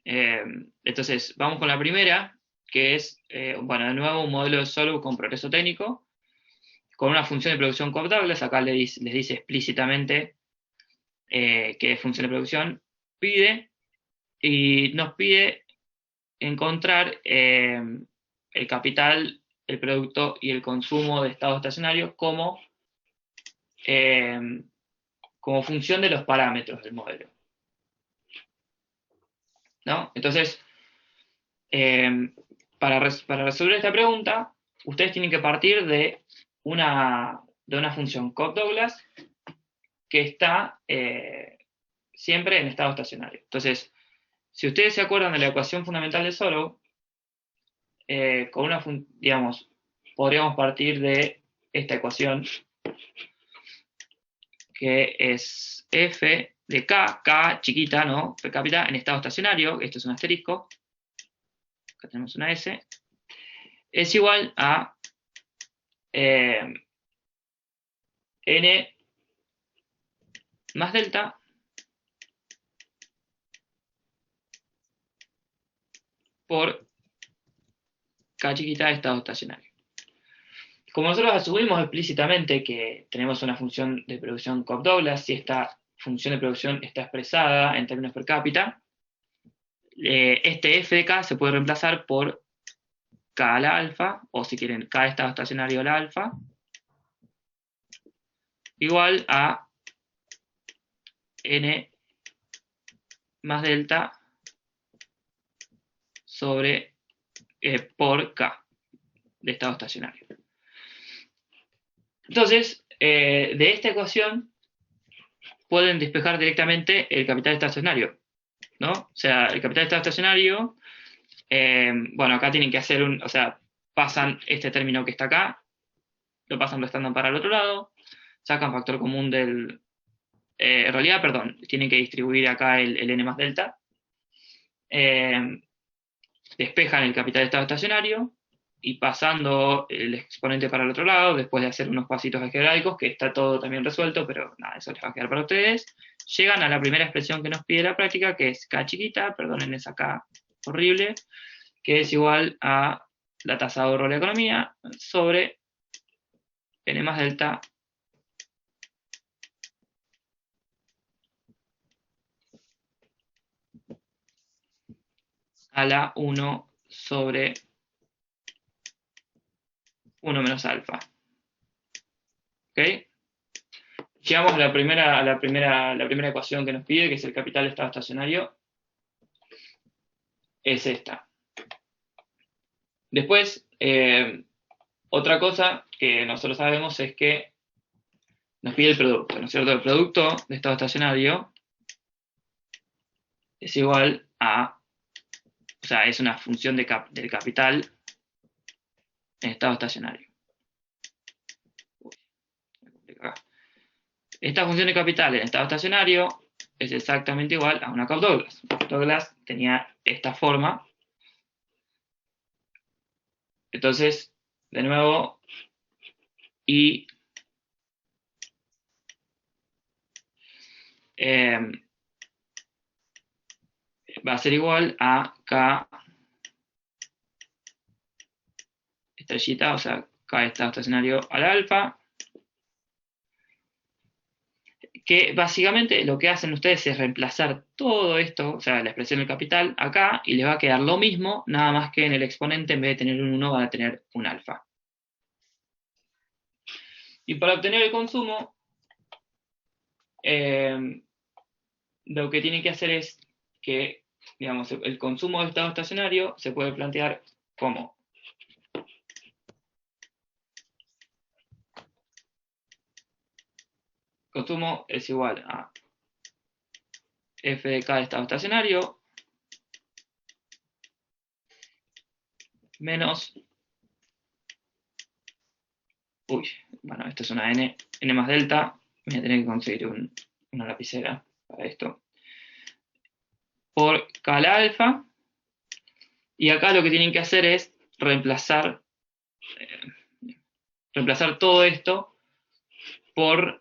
Entonces, vamos con la primera, que es, bueno, de nuevo un modelo de Solow con progreso técnico, con una función de producción cooptables. Acá les dice explícitamente qué función de producción pide. y nos pide encontrar el capital, el producto y el consumo de estado estacionario como función de los parámetros del modelo, ¿no? Entonces, para resolver esta pregunta, ustedes tienen que partir de una función Cobb-Douglas que está siempre en estado estacionario. Entonces, si ustedes se acuerdan de la ecuación fundamental de Solow, digamos, podríamos partir de esta ecuación, que es f de k chiquita, ¿no? Per cápita en estado estacionario, esto es un asterisco, acá tenemos una S, es igual a n más delta por k chiquita de estado estacionario. Como nosotros asumimos explícitamente que tenemos una función de producción Cobb-Douglas, si esta función de producción está expresada en términos per cápita, este f de k se puede reemplazar por k a la alfa, o si quieren, k de estado estacionario a la alfa, igual a n más delta sobre por k de estado estacionario. Entonces, de esta ecuación pueden despejar directamente el capital estacionario, ¿no? O sea, el capital estado estacionario, bueno, acá tienen que hacer o sea, pasan este término que está acá, lo pasan restando para el otro lado, sacan factor común del... en realidad, perdón, tienen que distribuir acá el n más delta, despejan el capital de estado estacionario, y pasando el exponente para el otro lado, después de hacer unos pasitos algebraicos, que está todo también resuelto, pero nada, eso les va a quedar para ustedes, llegan a la primera expresión que nos pide la práctica, que es k chiquita, perdonen esa k horrible, que es igual a la tasa de ahorro de la economía sobre n más delta a la 1 sobre 1 menos alfa. ¿Ok? Llegamos a la primera ecuación que nos pide, que es el capital de estado estacionario. Es esta. Después, otra cosa que nosotros sabemos es que nos pide el producto, ¿no es cierto? El producto de estado estacionario es igual a, o sea, es una función del capital en estado estacionario. Esta función de capital en estado estacionario es exactamente igual a una Cobb-Douglas. Cobb-Douglas tenía esta forma. Entonces, de nuevo, y va a ser igual a K estrellita, o sea, K estado estacionario al alfa, que básicamente lo que hacen ustedes es reemplazar todo esto, o sea, la expresión del capital acá, y les va a quedar lo mismo, nada más que en el exponente, en vez de tener un 1, van a tener un alfa. Y para obtener el consumo, lo que tienen que hacer es que, digamos, el consumo de estado estacionario se puede plantear como consumo es igual a f de k de estado estacionario menos, bueno, esto es una n más delta, voy a tener que conseguir una lapicera para esto, por k a la alfa, y acá lo que tienen que hacer es reemplazar todo esto por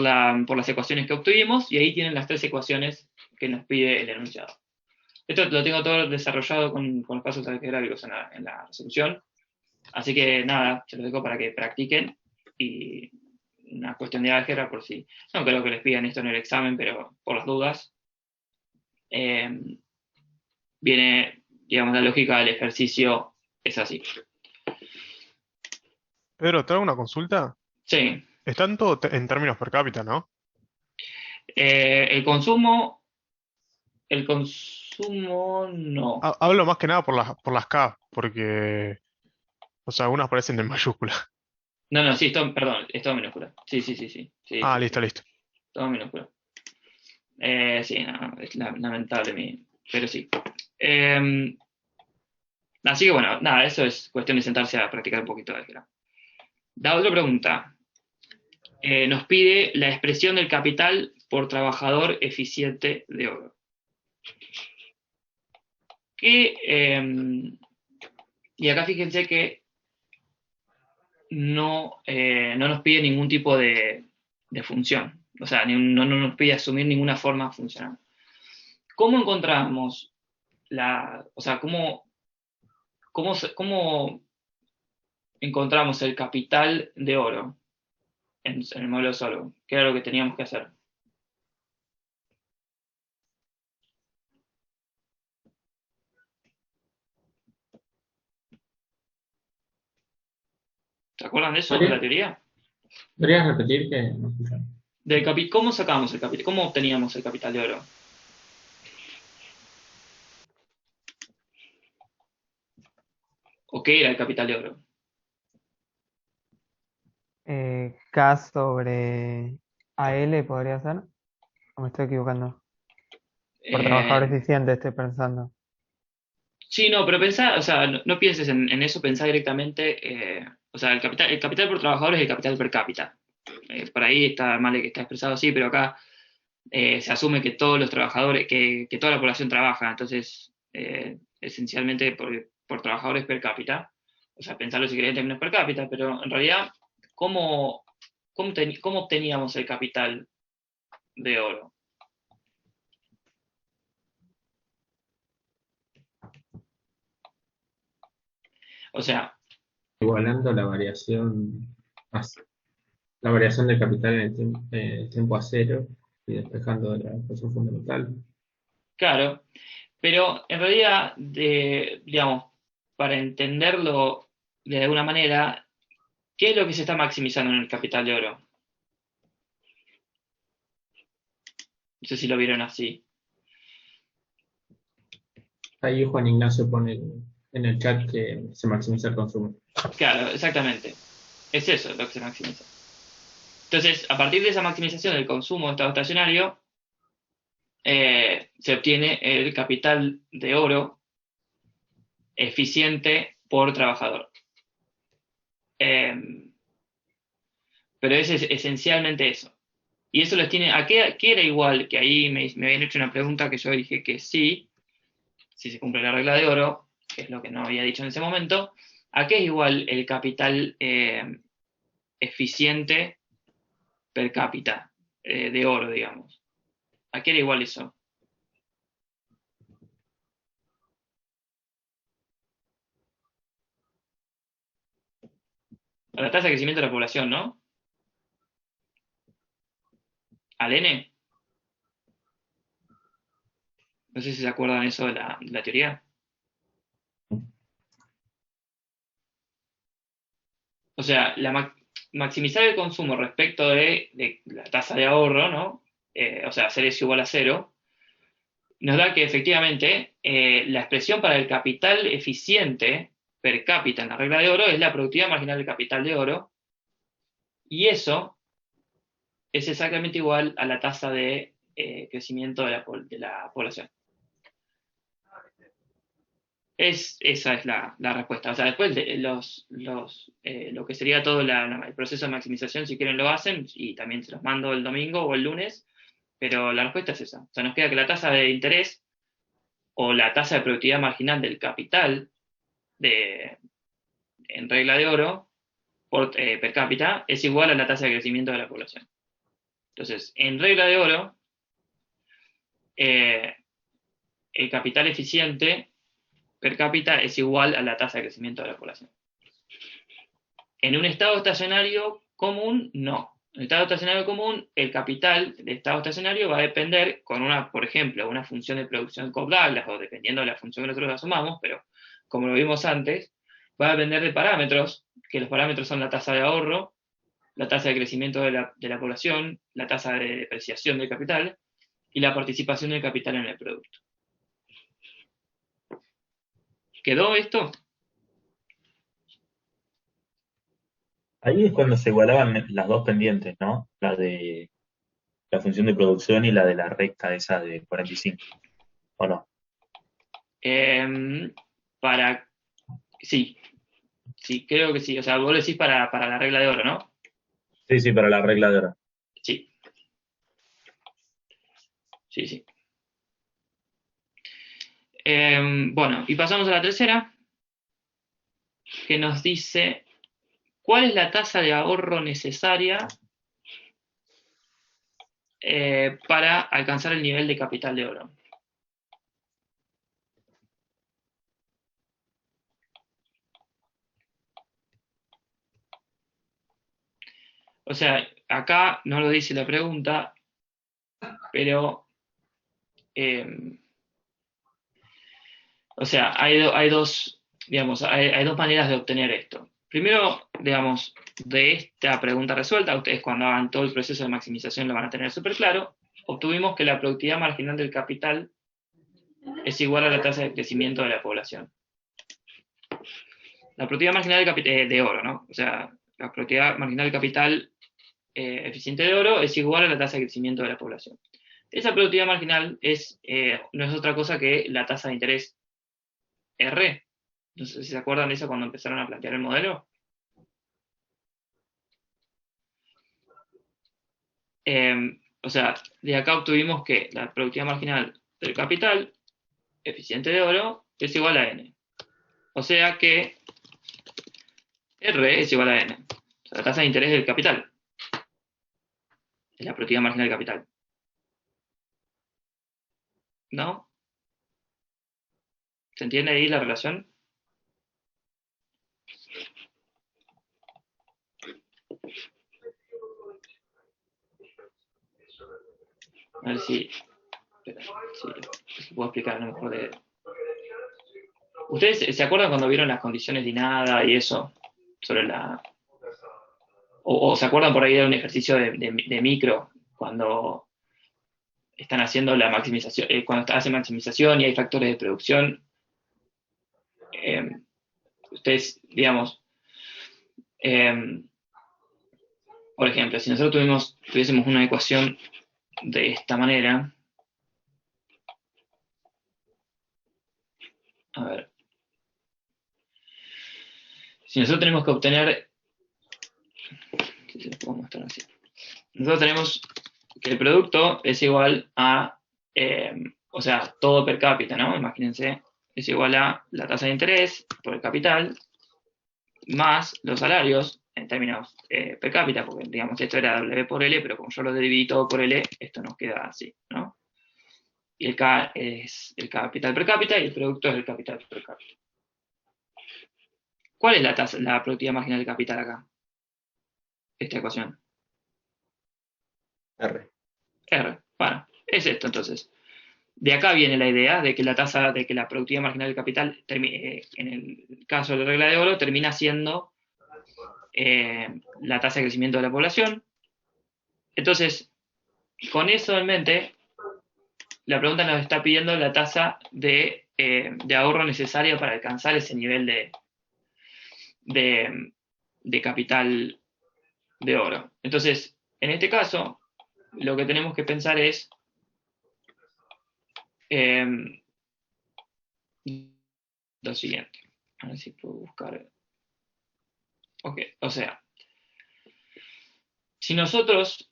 las ecuaciones que obtuvimos, y ahí tienen las tres ecuaciones que nos pide el enunciado. Esto lo tengo todo desarrollado con los pasos algebraicos en la resolución, así que nada, se los dejo para que practiquen, y una cuestión de álgebra, por si, no creo que les pidan esto en el examen, pero por las dudas, viene, digamos, la lógica del ejercicio es así. Pedro, te hago una consulta. Sí, Están todo en términos per cápita, ¿no? el consumo no. Hablo más que nada por las K, porque, o sea, algunas parecen en mayúscula. No, sí, perdón, es todo minúscula. Sí. Ah, Sí, listo, listo. todo minúscula. Sí, no, es lamentable pero sí. Así que bueno, nada, eso es cuestión de sentarse a practicar un poquito de álgebra. La otra pregunta. Nos pide la expresión del capital por trabajador eficiente de oro. Y acá fíjense que no nos pide ningún tipo de función. O sea, no nos pide asumir ninguna forma funcional. ¿Cómo encontramos o sea, cómo encontramos el capital de oro en el modelo solo? ¿Qué era lo que teníamos que hacer? ¿Se acuerdan de eso, de la teoría? ¿Podrías repetir que no escuché? ¿Cómo sacamos el capital? ¿Cómo obteníamos el capital de oro? ¿O qué era el capital de oro? K sobre AL podría ser. ¿O me estoy equivocando? Por trabajador eficiente estoy pensando. Sí, no, pero pensá, o sea, no pienses en eso, pensá directamente, o sea, el capital por trabajador es el capital per cápita. Por ahí está mal que está expresado así, pero acá se asume que todos los trabajadores, que toda la población trabaja, entonces, esencialmente por trabajadores per cápita. O sea, pensarlo si querés en términos per cápita, pero en realidad, ¿cómo obteníamos el capital de oro? O sea, Igualando la variación del capital en el tiempo a cero y despejando de la ecuación fundamental. claro, pero en realidad, digamos, para entenderlo de alguna manera, ¿qué es lo que se está maximizando en el capital de oro? No sé si lo vieron así. Ahí Juan Ignacio pone en el chat que se maximiza el consumo. Claro, exactamente. Es eso lo que se maximiza. Entonces, a partir de esa maximización del consumo de estado estacionario, se obtiene el capital de oro eficiente por trabajador. Pero es esencialmente eso. Y eso les tiene. ¿A qué era igual? Que ahí me habían hecho una pregunta que yo dije que sí, si se cumple la regla de oro, que es lo que no había dicho en ese momento. ¿A qué es igual el capital eficiente per cápita de oro, digamos? ¿A qué era igual eso? A la tasa de crecimiento de la población, ¿no? ¿Al N? No sé si se acuerdan eso de la teoría. O sea, maximizar el consumo respecto de la tasa de ahorro, ¿no? O sea, hacer eso igual a cero, nos da que efectivamente la expresión para el capital eficiente per cápita en la regla de oro es la productividad marginal del capital de oro, y eso es exactamente igual a la tasa de crecimiento de la población. Esa es la respuesta. O sea, después lo que sería todo el proceso de maximización, si quieren lo hacen, y también se los mando el domingo o el lunes, pero la respuesta es esa. O sea, nos queda que la tasa de interés o la tasa de productividad marginal del capital en regla de oro per cápita es igual a la tasa de crecimiento de la población. Entonces, en regla de oro, el capital eficiente per cápita es igual a la tasa de crecimiento de la población. En un estado estacionario común, no. En el estado estacionario común, el capital del estado estacionario va a depender con por ejemplo, una función de producción Cobb-Douglas, o dependiendo de la función que nosotros asumamos, pero como lo vimos antes, va a depender de parámetros, que los parámetros son la tasa de ahorro, la tasa de crecimiento de la población, la tasa de depreciación del capital y la participación del capital en el producto. ¿Quedó esto? Ahí es cuando se igualaban las dos pendientes, ¿no? La de la función de producción y la de la recta esa de 45, ¿o no? Sí, creo que sí. O sea, vos lo decís para la regla de oro, ¿no? Sí, sí, para la regla de oro. Sí. Sí. Bueno, y pasamos a la tercera, que nos dice, ¿cuál es la tasa de ahorro necesaria para alcanzar el nivel de capital de oro? O sea, acá no lo dice la pregunta, pero, o sea, hay dos maneras de obtener esto. Primero, digamos, de esta pregunta resuelta, ustedes cuando hagan todo el proceso de maximización lo van a tener súper claro, obtuvimos que la productividad marginal del capital es igual a la tasa de crecimiento de la población. La productividad marginal de oro, ¿no? O sea, la productividad marginal del capital eficiente de oro es igual a la tasa de crecimiento de la población. Esa productividad marginal no es otra cosa que la tasa de interés R. No sé si se acuerdan de eso cuando empezaron a plantear el modelo. O sea, de acá obtuvimos que la productividad marginal del capital eficiente de oro es igual a N. O sea que R es igual a N. O sea, la tasa de interés del capital. Es la productividad marginal del capital. ¿No? ¿Se entiende ahí la relación? A ver si puedo explicar a lo mejor de... ¿Ustedes se acuerdan cuando vieron las condiciones de nada y eso? Sobre la... O se acuerdan por ahí de un ejercicio de micro, cuando están haciendo la maximización, cuando hacen maximización y hay factores de producción, ustedes, digamos, por ejemplo, si nosotros tuviésemos una ecuación de esta manera, a ver, si nosotros tenemos que obtener, si se lo puedo mostrar así, nosotros tenemos que el producto es igual a, o sea, todo per cápita, ¿no? Imagínense, es igual a la tasa de interés por el capital más los salarios en términos per cápita, porque digamos esto era W por L, pero como yo lo dividí todo por L, esto nos queda así, ¿no? Y el K es el capital per cápita y el producto es el capital per cápita. ¿Cuál es la productividad marginal del capital acá? Esta ecuación. R. Bueno, es esto entonces. De acá viene la idea de que la productividad marginal del capital, en el caso de la regla de oro, termina siendo la tasa de crecimiento de la población. Entonces, con eso en mente, la pregunta nos está pidiendo la tasa de ahorro necesaria para alcanzar ese nivel de capital de oro. Entonces, en este caso, lo que tenemos que pensar es lo siguiente. A ver si puedo buscar. Ok, o sea, si nosotros,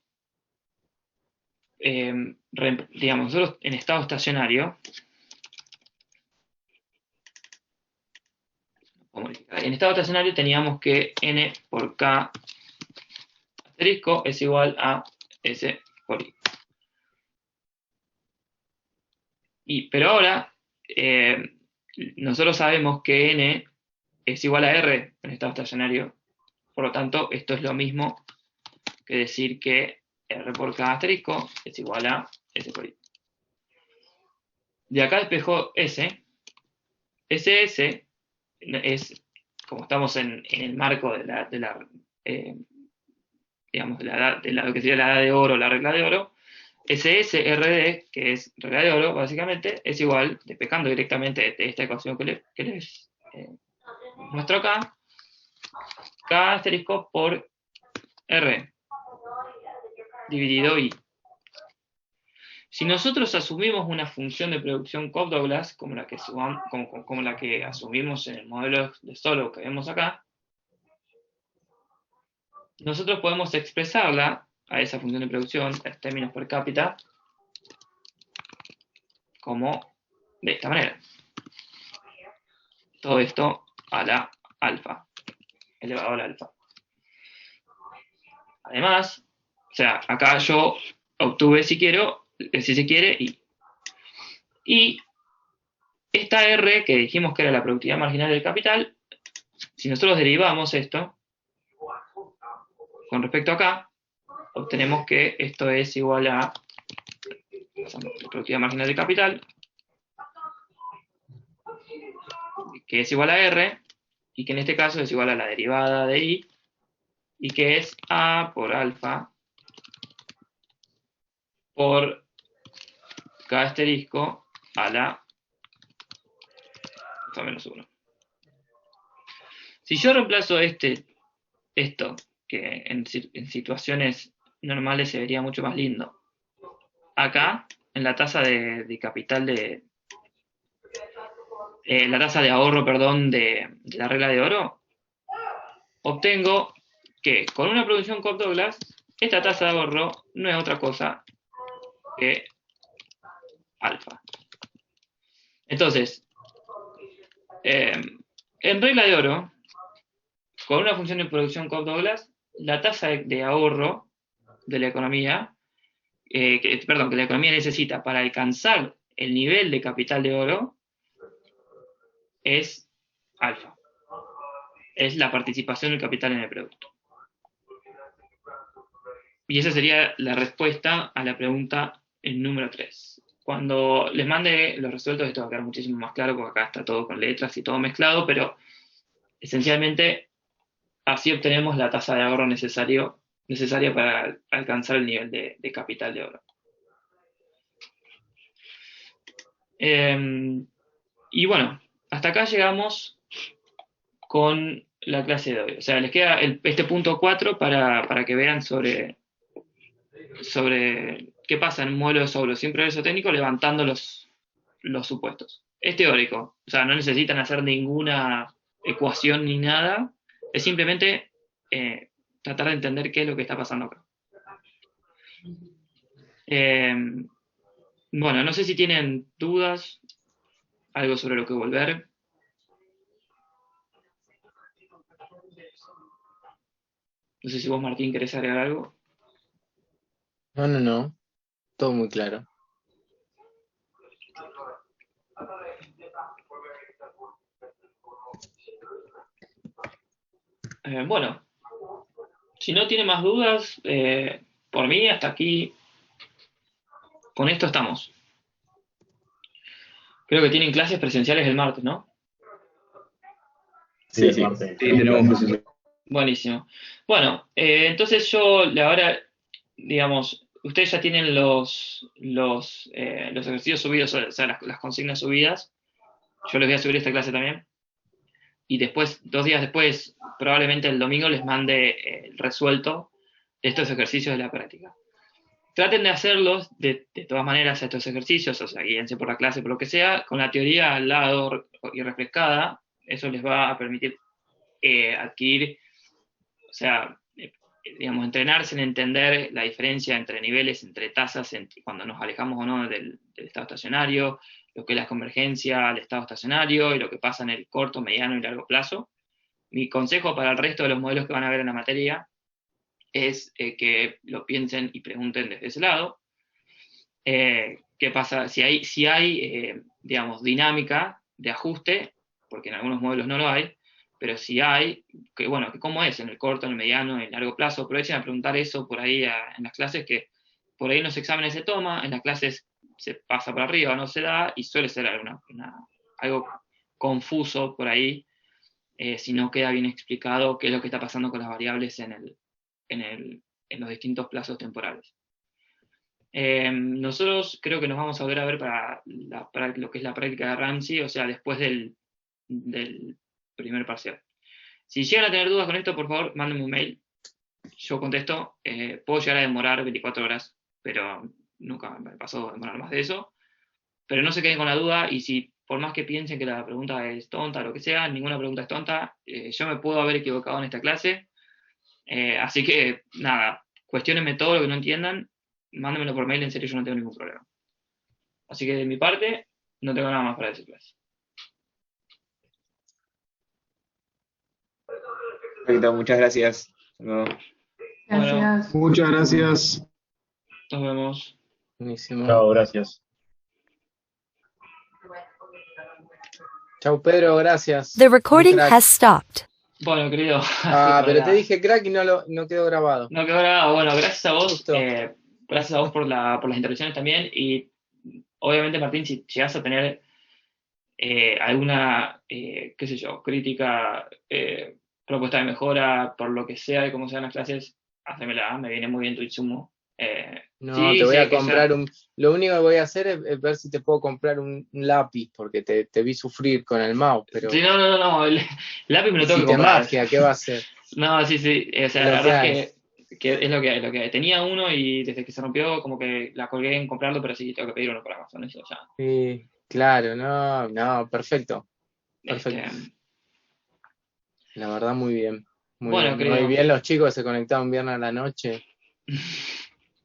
digamos, nosotros en estado estacionario, en estado estacionario teníamos que N por K asterisco es igual a S por I. Pero ahora, nosotros sabemos que N es igual a R en estado estacionario. Por lo tanto, esto es lo mismo que decir que R por K asterisco es igual a S por I. De acá despejó S. SS es, como estamos en el marco de la digamos, de lo que sería la edad de oro, la regla de oro, SSRD, que es regla de oro, básicamente, es igual, despejando directamente de esta ecuación que les muestro acá, K asterisco por R, dividido I. Si nosotros asumimos una función de producción Cobb-Douglas, como la que asumimos en el modelo de Solow que vemos acá, nosotros podemos expresarla a esa función de producción en términos per cápita como de esta manera. Todo esto a la alfa, elevado a la alfa. Además, o sea, acá yo obtuve, si se quiere, I. Y esta R, que dijimos que era la productividad marginal del capital, si nosotros derivamos esto, con respecto a acá, obtenemos que esto es igual a la productividad marginal del capital, que es igual a R, y que en este caso es igual a la derivada de I, y que es A por alfa por K asterisco a la alfa menos 1. Si yo reemplazo esto, que en situaciones normales se vería mucho más lindo, acá, en la tasa de capital la tasa de ahorro, perdón, de la regla de oro, obtengo que con una producción Cobb-Douglas, esta tasa de ahorro no es otra cosa que alfa. Entonces, en regla de oro, con una función de producción Cobb-Douglas, la tasa de ahorro de la economía, que la economía necesita para alcanzar el nivel de capital de oro, es alfa. Es la participación del capital en el producto. Y esa sería la respuesta a la pregunta número 3. Cuando les mande los resueltos, esto va a quedar muchísimo más claro, porque acá está todo con letras y todo mezclado, pero esencialmente así obtenemos la tasa de ahorro necesaria para alcanzar el nivel de capital de oro. Y bueno, hasta acá llegamos con la clase de hoy. O sea, les queda este punto 4 para que vean sobre qué pasa en un modelo de Solow sin progreso técnico levantando los supuestos. Es teórico, o sea, no necesitan hacer ninguna ecuación ni nada, es simplemente tratar de entender qué es lo que está pasando acá. Bueno, no sé si tienen dudas, algo sobre lo que volver. No sé si vos, Martín, querés agregar algo. No. Todo muy claro. Bueno, si no tiene más dudas, por mí hasta aquí, con esto estamos. Creo que tienen clases presenciales el martes, ¿no? Sí, tenemos presencial. Buenísimo. Bueno, entonces yo ahora, digamos, ustedes ya tienen los ejercicios subidos, o sea, las consignas subidas. Yo les voy a subir esta clase también. Y después, 2 días después, probablemente el domingo les mande el resuelto de estos ejercicios de la práctica. Traten de hacerlos de todas maneras estos ejercicios, o sea, guíense por la clase, por lo que sea, con la teoría al lado y refrescada. Eso les va a permitir adquirir, o sea, digamos, entrenarse en entender la diferencia entre niveles, entre tasas, cuando nos alejamos o no del estado estacionario, lo que es la convergencia al estado estacionario y lo que pasa en el corto, mediano y largo plazo. Mi consejo para el resto de los modelos que van a ver en la materia es que lo piensen y pregunten desde ese lado. ¿Qué pasa? Si hay digamos, dinámica de ajuste, porque en algunos modelos no lo hay, pero si hay, que bueno, que cómo es en el corto, en el mediano, en el largo plazo, aprovechen a preguntar eso por ahí en las clases, que por ahí en los exámenes se toma, en las clases se pasa por arriba, no se da, y suele ser algo confuso por ahí, si no queda bien explicado qué es lo que está pasando con las variables en los distintos plazos temporales. Nosotros creo que nos vamos a volver a ver para lo que es la práctica de Ramsey, o sea, después del primer parcial. Si llegan a tener dudas con esto, por favor, mándenme un mail. Yo contesto. Puedo llegar a demorar 24 horas, pero nunca me pasó demorar más de eso. Pero no se queden con la duda, y si por más que piensen que la pregunta es tonta o lo que sea, ninguna pregunta es tonta. Yo me puedo haber equivocado en esta clase. Así que, nada, cuestiónenme todo lo que no entiendan, mándenmelo por mail, en serio, yo no tengo ningún problema. Así que de mi parte, no tengo nada más para decirles. Perfecto, muchas gracias. Gracias. Muchas gracias. Nos vemos. Buenísimo. Chao, gracias. Chau, Pedro, gracias. The recording Crack. has stopped. Bueno, querido. Pero te dije crack y no quedó grabado. No quedó grabado. Bueno, gracias a vos. Justo. Gracias a vos por las intervenciones también. Y obviamente, Martín, si llegás a tener alguna, qué sé yo, crítica, propuesta de mejora, por lo que sea de cómo sean las clases, hacémela. Me viene muy bien tu insumo. No, sí, te voy sí, a comprar Lo único que voy a hacer es ver si te puedo comprar un lápiz, porque te vi sufrir con el mouse, pero Sí, no. El lápiz me lo tengo que hiciste comprar. magia, ¿qué va a hacer? No, sí. O sea, Lo la verdad que es que es lo que hay. Tenía uno y desde que se rompió, como que la colgué en comprarlo, pero sí, tengo que pedir uno por Amazon, eso ya. Sí, claro, no, perfecto. Perfecto. La verdad, muy bien. Muy Bueno, bien. Muy bien, los chicos se conectaron viernes a la noche.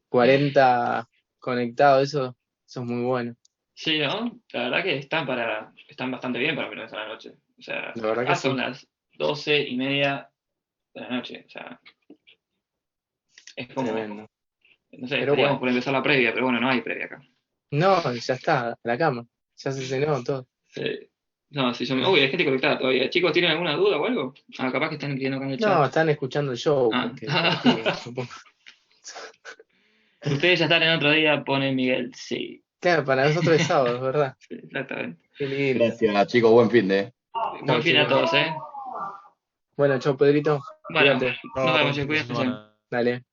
40 conectados, eso es muy bueno. Sí, ¿no? La verdad que están bastante bien para viernes a la noche. O sea, La verdad que acá son sí. las 12:30 de la noche. O sea, es como, Tremendo. no sé, Pero estaríamos bueno. por empezar la previa, pero bueno, no hay previa acá. No, ya está, a la cama. Ya se cenó todo. Sí. No, sí, uy, hay gente conectada todavía. Chicos, ¿tienen alguna duda o algo? Capaz que están escribiendo acá en el chat. No, están escuchando el show. Ah. Porque, supongo. Ustedes ya están en otro día, pone Miguel, sí. Claro, para nosotros es sábado, ¿verdad? Sí, exactamente. Qué lindo. Gracias, chicos, buen fin de. Buen fin a todos, Bueno, chau, Pedrito. Bueno, Cuídate. nos vemos, cuídense. Dale.